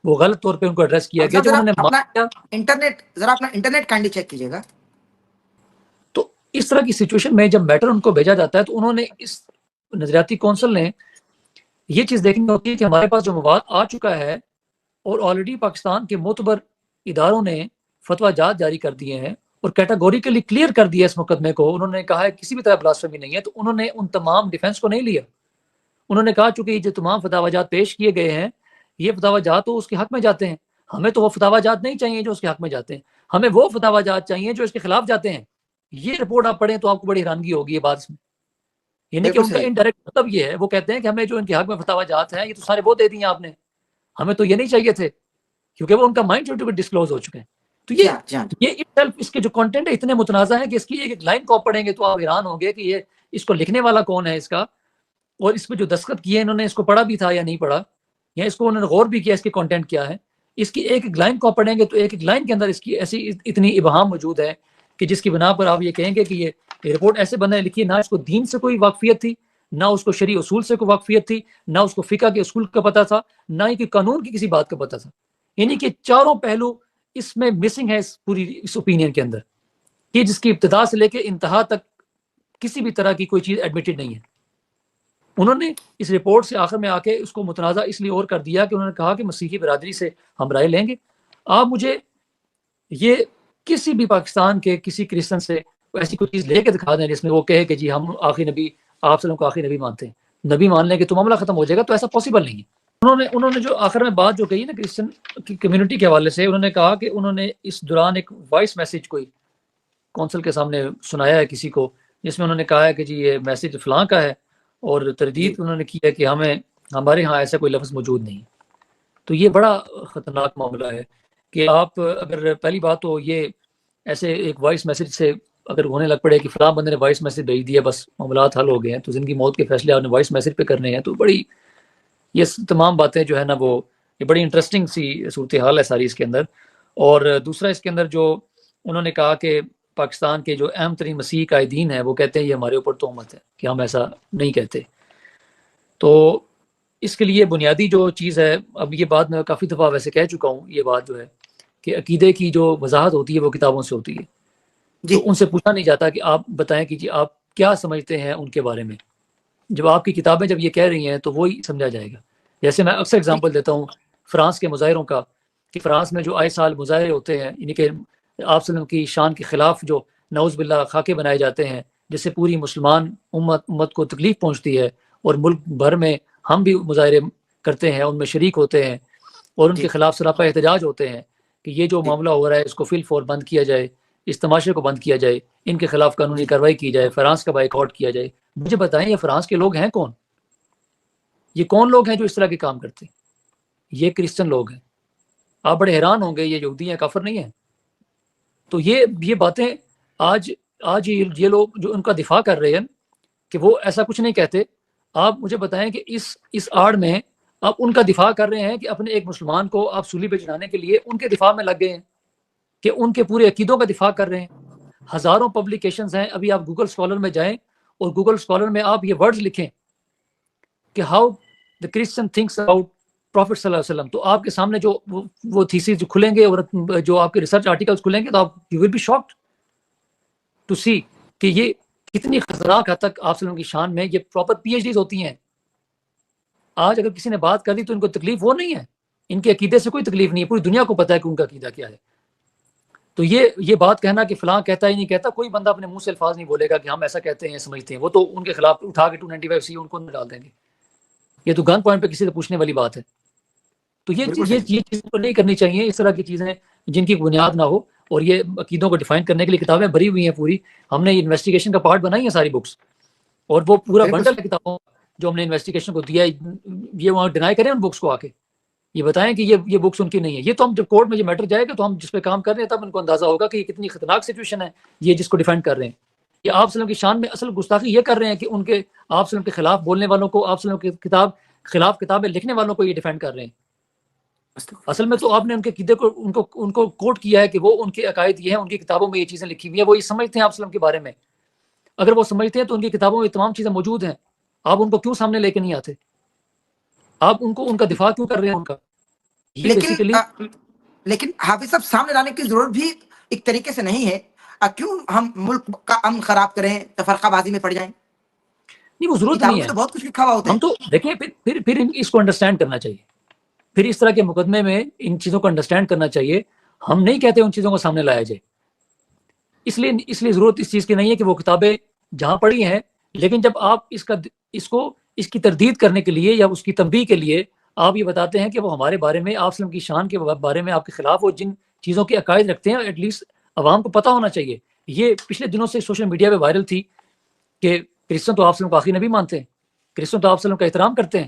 وہ غلط طور پہ ان کو ایڈریس کیا گیا. جو انہوں نے اپنا انٹرنیٹ کائنڈلی چیک کیجیے گا. تو اس طرح کی سچویشن میں جب میٹر ان کو بھیجا جاتا ہے تو انہوں نے اس نظریاتی کونسل نے یہ چیز دیکھنی ہوتی ہے کہ ہمارے پاس جو مواد آ چکا ہے اور آلریڈی پاکستان کے معتبر اداروں نے فتویٰ جات جاری کر دیے ہیں اور کیٹیگوریکلی کلیئر کر دیا اس مقدمے کو, انہوں نے کہا ہے کسی بھی طرح بلاسفیمی نہیں ہے, تو انہوں نے ان تمام ڈیفینس کو نہیں لیا. انہوں نے کہا چونکہ یہ جو تمام فتاوی جات پیش کیے گئے ہیں یہ فتاوی جات تو اس کے حق میں جاتے ہیں, ہمیں تو وہ فتاوی جات نہیں چاہیے جو اس کے حق میں جاتے ہیں, ہمیں وہ فتاوی جات چاہیے جو اس کے خلاف جاتے ہیں. یہ رپورٹ آپ پڑھیں تو آپ کو بڑی حیرانگی ہوگی یہ بات اس میں. یعنی کہ ان کا انڈائریکٹ مطلب یہ ہے, وہ کہتے ہیں کہ ہمیں جو ان کے حق میں فتاوی جات ہیں یہ تو سارے وہ دے دیے آپ نے, ہمیں تو یہ نہیں چاہیے تھے کیونکہ وہ ان کا مائنڈ ڈسکلوز ہو چکے ہیں. تو یہ اس کے جو کنٹینٹ ہے اتنے متنازع ہیں کہ اس کی ایک لائن کو آپ پڑھیں گے تو آپ حیران ہوں گے کہ یہ اس کو لکھنے والا کون ہے اس کا, اور اس پہ جو دستخط کیے انہوں نے اس کو پڑھا بھی تھا یا نہیں پڑھا, یا اس کو انہوں نے غور بھی کیا اس کے کنٹینٹ کیا ہے. اس کی ایک لائن کو آپ پڑھیں گے تو ایک لائن کے اندر اس کی ایسی اتنی ابہام موجود ہے کہ جس کی بنا پر آپ یہ کہیں گے کہ یہ رپورٹ ایسے بندے نے لکھی ہے, نہ اس کو دین سے کوئی واقفیت تھی, نہ اس کو شرعی اصول سے کوئی واقفیت تھی, نہ اس کو فقہ کے اصول کا پتہ تھا, نہ ہی کہ قانون کی کسی بات کا پتہ تھا. یعنی کہ چاروں پہلو اس میں مسنگ ہے اس اوپینین کے اندر, کہ جس کی ابتدا سے لے کے انتہا تک کسی بھی طرح کی کوئی چیز ایڈمیٹڈ نہیں ہے. انہوں نے اس رپورٹ سے آخر میں آ کے اس کو متنازع اس لیے اور کر دیا کہ انہوں نے کہا کہ مسیحی برادری سے ہم رائے لیں گے, آپ مجھے یہ کسی بھی پاکستان کے کسی کرسچن سے ایسی کوئی چیز لے کے دکھا دیں جس میں وہ کہے کہ جی ہم آخری نبی آپ صلی اللہ کو آخری نبی مانتے ہیں, نبی مان لیں کہ تو معاملہ ختم ہو جائے گا. تو ایسا پاسبل نہیں ہے. انہوں نے جو آخر میں بات جو کہی نا کرسچن کی کمیونٹی کے حوالے سے, انہوں نے کہا کہ انہوں نے اس دوران ایک وائس میسج کوئی کونسل کے سامنے سنایا ہے کسی کو, جس میں انہوں نے کہا ہے کہ جی یہ میسج فلاں کا ہے, اور تردید انہوں نے کی ہے کہ ہمارے ہاں ایسا کوئی لفظ موجود نہیں. تو یہ بڑا خطرناک معاملہ ہے کہ آپ اگر پہلی بات تو یہ ایسے ایک وائس میسج سے اگر ہونے لگ پڑے کہ فلاں بندے نے وائس میسج بھیج دیا بس معاملات حل ہو گئے ہیں, تو زندگی موت کے فیصلے آپ نے وائس میسج پہ کرنے ہیں, تو بڑی یہ تمام باتیں جو ہے نا وہ یہ بڑی انٹرسٹنگ سی صورتحال ہے ساری اس کے اندر. اور دوسرا اس کے اندر جو انہوں نے کہا کہ پاکستان کے جو اہم ترین مسیحی قائدین ہیں وہ کہتے ہیں یہ ہمارے اوپر تہمت ہے کہ ہم ایسا نہیں کہتے. تو اس کے لیے بنیادی جو چیز ہے, اب یہ بات میں کافی دفعہ ویسے کہہ چکا ہوں, یہ بات جو ہے کہ عقیدے کی جو وضاحت ہوتی ہے وہ کتابوں سے ہوتی ہے. تو ان سے پوچھا نہیں جاتا کہ آپ بتائیں کہ جی آپ کیا سمجھتے ہیں ان کے بارے میں. جب آپ کی کتابیں جب یہ کہہ رہی ہیں تو وہی سمجھا جائے گا. جیسے میں اکثر اگزامپل دیتا ہوں فرانس کے مظاہروں کا, کہ فرانس میں جو آئے سال مظاہرے ہوتے ہیں, یعنی کہ آپ صلی اللہ علیہ وسلم کی شان کے خلاف جو نعوذ باللہ خاکے بنائے جاتے ہیں, جس سے پوری مسلمان امت کو تکلیف پہنچتی ہے, اور ملک بھر میں ہم بھی مظاہرے کرتے ہیں, ان میں شریک ہوتے ہیں, اور ان کے خلاف سراپا احتجاج ہوتے ہیں کہ یہ جو معاملہ ہو رہا ہے اس کو فی الفور بند کیا جائے, اس تماشے کو بند کیا جائے, ان کے خلاف قانونی کارروائی کی جائے, فرانس کا بائیک آؤٹ کیا جائے. مجھے بتائیں یہ فرانس کے لوگ ہیں کون؟ یہ کون لوگ ہیں جو اس طرح کے کام کرتے ہیں؟ یہ کرسچن لوگ ہیں. آپ بڑے حیران ہوں گے, یہ یہودی ہیں, کافر نہیں ہیں. تو یہ باتیں آج یہ لوگ جو ان کا دفاع کر رہے ہیں کہ وہ ایسا کچھ نہیں کہتے, آپ مجھے بتائیں کہ اس آڑ میں آپ ان کا دفاع کر رہے ہیں کہ اپنے ایک مسلمان کو آپ سولی پہ چڑھانے کے لیے ان کے دفاع میں لگ گئے ہیں, کہ ان کے پورے عقیدوں کا دفاع کر رہے ہیں. ہزاروں پبلیکیشنز ہیں, ابھی آپ گوگل اسکالر میں جائیں اور گوگل اسکالر میں آپ یہ ورڈز لکھیں کہ how the Christian thinks about prophet صلی اللہ علیہ وسلم, تو آپ کے سامنے جو وہ تھیسز جو کھلیں گے اور جو آپ کے ریسرچ آرٹیکلز کھلیں گے تو آپ you will be shocked to see کہ یہ کتنی خطرناک حد تک آپ صلی اللہ علیہ وسلم کی شان میں یہ پراپر پی ایچ ڈیز ہوتی ہیں. آج اگر کسی نے بات کر دی تو ان کو تکلیف وہ نہیں ہے, ان کے عقیدے سے کوئی تکلیف نہیں ہے, پوری دنیا کو پتہ ہے کہ ان کا عقیدہ کیا ہے. تو یہ بات کہنا کہ فلاں کہتا ہی نہیں کہتا, کوئی بندہ اپنے منہ سے الفاظ نہیں بولے گا کہ ہم ایسا کہتے ہیں سمجھتے ہیں, وہ تو ان کے خلاف اٹھا کے 295C ان کو ڈال دیں گے. یہ تو گن پوائنٹ پہ کسی سے پوچھنے والی بات ہے. تو یہ بالکل یہ چیزیں تو نہیں کرنی چاہیے، اس طرح کی چیزیں جن کی بنیاد نہ ہو. اور یہ عقیدوں کو ڈیفائن کرنے کے لیے کتابیں بھری ہوئی ہیں پوری. ہم نے انویسٹیگیشن کا پارٹ بنائی ہے ساری بکس، اور وہ پورا بالکل بنڈل ہے کتابوں جو ہم نے انویسٹیگیشن کو دیا ہے. یہ وہاں ڈینائی کریں ان بکس کو، آ کے یہ بتائیں کہ یہ بکس ان کی نہیں ہے. یہ تو ہم جب کورٹ میں یہ میٹر جائے گا تو ہم جس پہ کام کر رہے ہیں تب ان کو اندازہ ہوگا کہ یہ کتنی خطرناک سچویشن ہے یہ جس کو ڈیفینڈ کر رہے ہیں. یہ آپ وسلم کی شان میں اصل گستاخی یہ کر رہے ہیں کہ ان کے آپ وسلم کے خلاف بولنے والوں کو، آپ وسلم کے خلاف کتابیں لکھنے والوں کو یہ ڈیفینڈ کر رہے ہیں. اصل میں تو آپ نے ان کے عقیدے کو ان کو کوٹ کیا ہے کہ وہ ان کے عقائد یہ ہیں، ان کی کتابوں میں یہ چیزیں لکھی ہوئی ہیں، وہ یہ سمجھتے ہیں آپ وسلم کے بارے میں. اگر وہ سمجھتے ہیں تو ان کی کتابوں میں تمام چیزیں موجود ہیں. آپ ان کو کیوں سامنے لے کے نہیں آتے؟ آپ ان کا دفاع کیوں کر رہے ہیں ان کا؟ یہ بیسیکلی لیکن حافظ صاحب سامنے لانے کی ضرورت بھی ایک طریقے سے نہیں ہے. کیوں ہم ملک کا امن خراب کریں، تفرقہ بازی میں پڑ جائیں؟ نہیں، وہ ضرورت کتابوں نہیں میں ہے. تو بہت کچھ لکھا ہوا ہوتا ہم ہے. تو دیکھیں پھر اس کو انڈرسٹینڈ کرنا چاہیے. پھر اس طرح کے مقدمے میں ان چیزوں کو انڈرسٹینڈ کرنا چاہیے. ہم نہیں کہتے ان چیزوں کو سامنے لایا جائے. اس لیے ضرورت اس چیز کی نہیں ہے کہ وہ کتابیں جہاں پڑھی ہیں، لیکن جب آپ اس کی تردید کرنے کے لیے یا اس کی تنبیہ کے لیے آپ یہ بتاتے ہیں کہ وہ ہمارے بارے میں، آپ وسلم کی شان کے بارے میں، آپ کے خلاف وہ جن چیزوں کے عقائد رکھتے ہیں، ایٹ لیسٹ عوام کو پتہ ہونا چاہیے. یہ پچھلے دنوں سے سوشل میڈیا پہ وائرل تھی کہ کرسچن تو آپ وسلم کو آخری نبی مانتے ہیں، کرسچن تو آپ وسلم کا احترام کرتے ہیں.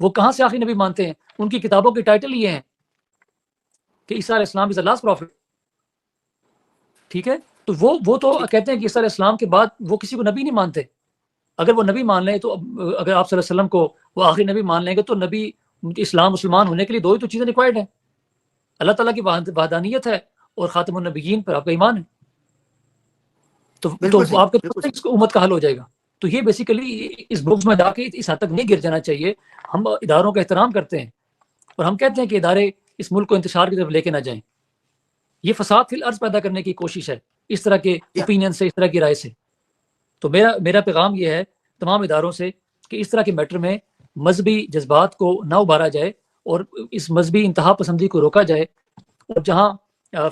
وہ کہاں سے آخری نبی مانتے ہیں؟ ان کی کتابوں کے ٹائٹل یہ ہیں کہ عیسیٰ علیہ السلام از دی لاسٹ پروفٹ. ٹھیک ہے، تو وہ تو کہتے ہیں کہ عیسیٰ علیہ السلام کے بعد وہ کسی کو نبی نہیں مانتے. اگر وہ نبی مان لیں تو اگر آپ صلی اللہ علیہ وسلم کو وہ آخری نبی مان لیں گے تو نبی اسلام مسلمان ہونے کے لیے دو ہی تو چیزیں ریکوائرڈ ہیں، اللہ تعالیٰ کی وحدانیت ہے اور خاتم النبیین پر آپ کا ایمان ہے. تو آپ کے پتہ اس کو امت کا حل ہو جائے گا. تو یہ بیسیکلی اس بکس میں جا کے اس حد تک نہیں گر جانا چاہیے. ہم اداروں کا احترام کرتے ہیں اور ہم کہتے ہیں کہ ادارے اس ملک کو انتشار کی طرف لے کے نہ جائیں. یہ فساد فی الارض پیدا کرنے کی کوشش ہے اس طرح کے اوپینین سے، اس طرح کی رائے سے. تو میرا پیغام یہ ہے تمام اداروں سے کہ اس طرح کے میٹر میں مذہبی جذبات کو نہ ابھارا جائے اور اس مذہبی انتہا پسندی کو روکا جائے. اور جہاں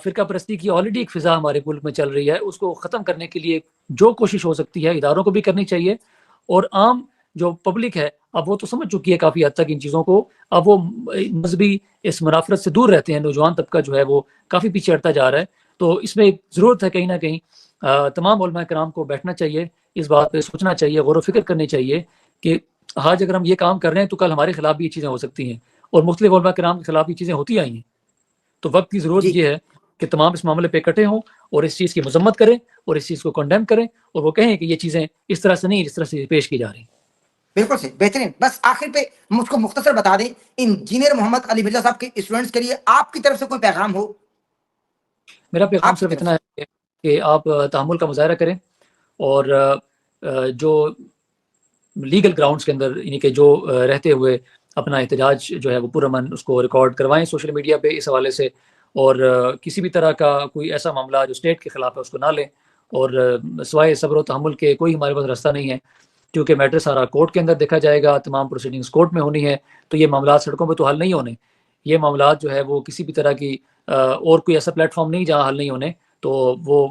فرقہ پرستی کی آلریڈی ایک فضا ہمارے ملک میں چل رہی ہے، اس کو ختم کرنے کے لیے جو کوشش ہو سکتی ہے اداروں کو بھی کرنی چاہیے. اور عام جو پبلک ہے اب وہ تو سمجھ چکی ہے کافی حد تک ان چیزوں کو. اب وہ مذہبی اس منافرت سے دور رہتے ہیں. نوجوان طبقہ جو ہے وہ کافی پیچھے ہٹتا جا رہا ہے. تو اس میں ضرورت ہے کہیں نہ کہیں تمام علماء کرام کو بیٹھنا چاہیے، اس بات پہ سوچنا چاہیے، غور و فکر کرنی چاہیے کہ آج اگر ہم یہ کام کر رہے ہیں تو کل ہمارے خلاف بھی یہ چیزیں ہو سکتی ہیں، اور مختلف علماء کرام کے خلاف یہ چیزیں ہوتی آئی ہیں. تو وقت کی ضرورت یہ ہے کہ تمام اس معاملے پہ اکٹھے ہوں اور اس چیز کی مذمت کریں اور اس چیز کو کنڈیم کریں، اور وہ کہیں کہ یہ چیزیں اس طرح سے نہیں، جس طرح سے پیش کی جا رہی ہیں. بالکل صحیح، بہترین. بس آخر پہ مجھ کو مختصر بتا دیں، انجینئر محمد علی مرزا صاحب کے اسٹوڈنٹس کے لیے آپ کی طرف سے کوئی پیغام ہو؟ میرا پیغام صرف اتنا ہے کہ آپ تحمل کا مظاہرہ کریں اور جو لیگل گراؤنڈز کے اندر یعنی کہ جو رہتے ہوئے اپنا احتجاج جو ہے وہ پرامن اس کو ریکارڈ کروائیں سوشل میڈیا پہ اس حوالے سے. اور کسی بھی طرح کا کوئی ایسا معاملہ جو اسٹیٹ کے خلاف ہے اس کو نہ لیں. اور سوائے صبر و تحمل کے کوئی ہمارے پاس راستہ نہیں ہے، کیونکہ میٹر سارا کورٹ کے اندر دیکھا جائے گا، تمام پروسیڈنگز کورٹ میں ہونی ہے. تو یہ معاملات سڑکوں پہ تو حل نہیں ہونے. یہ معاملات جو ہے وہ کسی بھی طرح کی اور کوئی ایسا پلیٹ فارم نہیں جہاں حل نہیں ہونے. تو وہ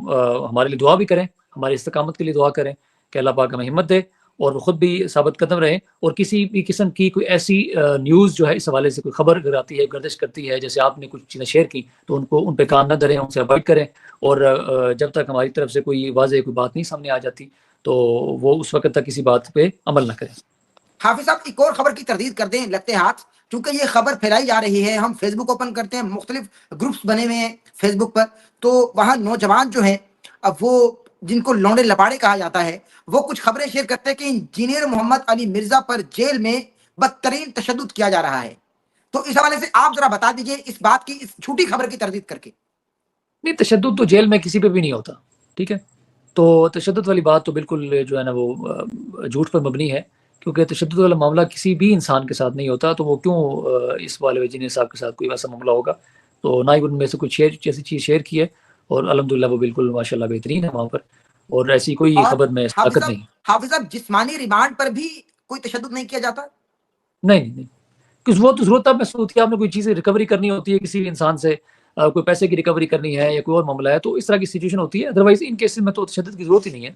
ہمارے لیے دعا بھی کریں، ہماری استقامت کے لیے دعا کریں کہ اللہ پاک ہمیں ہمت دے اور وہ خود بھی ثابت قدم رہیں. اور کسی بھی قسم کی کوئی ایسی نیوز جو ہے اس حوالے سے کوئی خبر اگر آتی ہے، گردش کرتی ہے، جیسے آپ نے کچھ چیزیں شیئر کی، تو ان پہ کام نہ دھریں، ان سے اوائڈ کریں. اور جب تک ہماری طرف سے کوئی واضح کوئی بات نہیں سامنے آ جاتی تو وہ اس وقت تک کسی بات پہ عمل نہ کریں. حافظ صاحب ایک اور خبر کی تردید کر دیں لگتے ہاتھ، کیونکہ یہ خبر پھیلائی جا رہی ہے. ہم فیس بک اوپن کرتے ہیں، مختلف گروپس بنے ہوئے ہیں فیس بک پر، تو وہاں نوجوان جو ہیں اب وہ جن کو لونڈے لپاڑے کہا جاتا ہے، وہ کچھ خبریں شیئر کرتے ہیں کہ انجینئر محمد علی مرزا پر جیل میں بدترین تشدد کیا جا رہا ہے. تو اس حوالے سے آپ ذرا بتا دیجئے اس بات کی، اس جھوٹی خبر کی تردید کر کے. نہیں، تشدد تو جیل میں کسی پہ بھی نہیں ہوتا. ٹھیک ہے، تو تشدد والی بات تو بالکل جو ہے نا وہ جھوٹ پر مبنی ہے، کیونکہ تشدد والا معاملہ کسی بھی انسان کے ساتھ نہیں ہوتا. تو وہ کیوں اس والے انجینئر صاحب کے ساتھ کوئی ویسا معاملہ ہوگا؟ تو نہ ہی ان میں سے کچھ ایسی چیز شیئر کی ہے، اور الحمدللہ وہ بالکل ماشاء اللہ بہترین ہے وہاں پر، اور ایسی کوئی خبر میں طاقت نہیں. حافظ صاحب جسمانی ریمانڈ پر بھی کوئی تشدد نہیں کیا جاتا؟ نہیں، وہ تو ضرورت محسوس ہوتی ہے. آپ نے کوئی چیزیں ریکوری کرنی ہوتی ہے کسی بھی انسان سے، کوئی پیسے کی ریکوری کرنی ہے یا کوئی اور معاملہ ہے، تو اس طرح کی سچویشن ہوتی ہے. ادروائز ان کیسز میں تو تشدد کی ضرورت ہی نہیں ہے،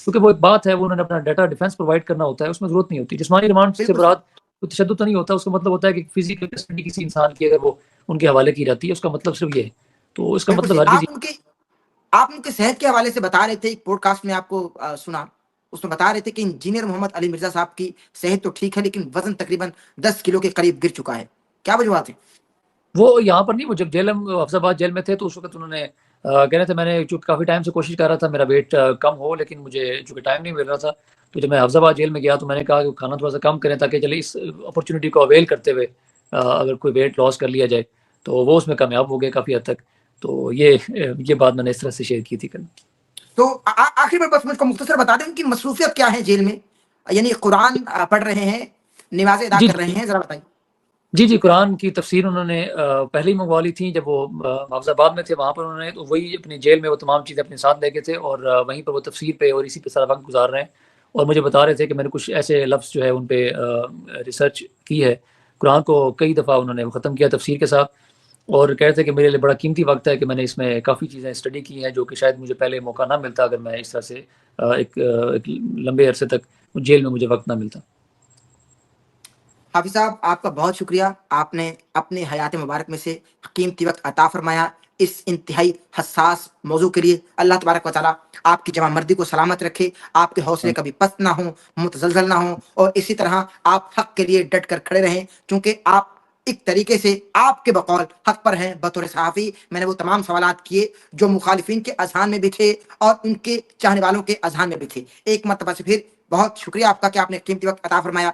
کیونکہ وہ ایک بات ہے، وہ انہوں نے اپنا ڈیٹا ڈیفینس پرووائڈ کرنا ہوتا ہے، اس میں ضرورت نہیں ہوتی. جسمانی ریمانڈ سے مراد کوئی تشدد تو نہیں ہوتا، اس کا مطلب ہوتا ہے کہ فزیکل کسٹڈی کسی انسان کی اگر وہ ان کے حوالے کی جاتی ہے، اس کا مطلب صرف یہ ہے. تو اس کا بالکل مطلب صحیح. ہر کسی آپ ان کے صحت کے حوالے سے بتا رہے تھے، ایک پوڈ کاسٹ میں آپ کو سنا، اس میں بتا رہے تھے کہ انجینئر محمد علی مرزا صاحب کی صحت تو ٹھیک ہے لیکن وزن تقریباً 10 کلو کے قریب گر چکا ہے. کیا وجوہات ہیں؟ وہ یہاں پر نہیں، وہ جب جیل میں حفظ آباد جیل میں تھے تو اس وقت انہوں نے کہہ رہے تھے، میں نے چونکہ کافی ٹائم سے کوشش کر رہا تھا میرا ویٹ کم ہو، لیکن مجھے چونکہ ٹائم نہیں مل رہا تھا، تو جب میں حفظ آباد جیل میں گیا تو میں نے کہا کہ کھانا تھوڑا سا کم کریں تاکہ چلے اس اپرچونیٹی کو اویل کرتے ہوئے اگر کوئی ویٹ لاس کر لیا جائے. تو وہ اس میں کامیاب ہو گئے کافی حد تک. تو یہ بات میں نے اس طرح سے شیئر کی تھی کل. تو آخر میں بس مجھ کو مختصر بتا دیں ان کی مصروفیت کیا ہے جیل میں، یعنی قرآن پڑھ رہے ہیں، نمازیں ادا جی کر رہے ہیں، ذرا بتائیں. جی قرآن کی تفسیر انہوں نے پہلے ہی منگوا لی تھی جب وہ حفظ آباد میں تھے، وہاں پر انہوں نے تو وہی اپنی جیل میں وہ تمام چیزیں اپنے ساتھ لے کے تھے اور وہیں پر وہ تفسیر پہ اور اسی پہ سارا وقت گزار رہے ہیں. اور مجھے بتا رہے تھے کہ میں نے کچھ ایسے لفظ جو ہے ان پہ ریسرچ کی ہے. قرآن کو کئی دفعہ انہوں نے ختم کیا تفسیر کے ساتھ، اور کہتے تھے کہ میرے لیے بڑا قیمتی وقت ہے کہ میں نے اس میں کافی چیزیں اسٹڈی کی ہیں جو کہ شاید مجھے پہلے موقع نہ ملتا اگر میں اس طرح سے ایک لمبے عرصے تک جیل میں مجھے وقت نہ ملتا. حافظ صاحب آپ کا بہت شکریہ، آپ نے اپنے حیات مبارک میں سے قیمتی وقت عطا فرمایا اس انتہائی حساس موضوع کے لیے. اللہ تبارک و تعالیٰ آپ کی جمع مردی کو سلامت رکھے، آپ کے حوصلے کبھی پست نہ ہوں، متزلزل نہ ہوں، اور اسی طرح آپ حق کے لیے ڈٹ کر کھڑے رہیں، چونکہ آپ ایک طریقے سے آپ کے بقول حق پر ہیں. بطور صحافی میں نے وہ تمام سوالات کیے جو مخالفین کے اذہان میں بھی تھے اور ان کے چاہنے والوں کے اذہان میں بھی تھے. ایک مرتبہ سے پھر بہت شکریہ آپ کا کہ آپ نے قیمتی وقت عطا فرمایا.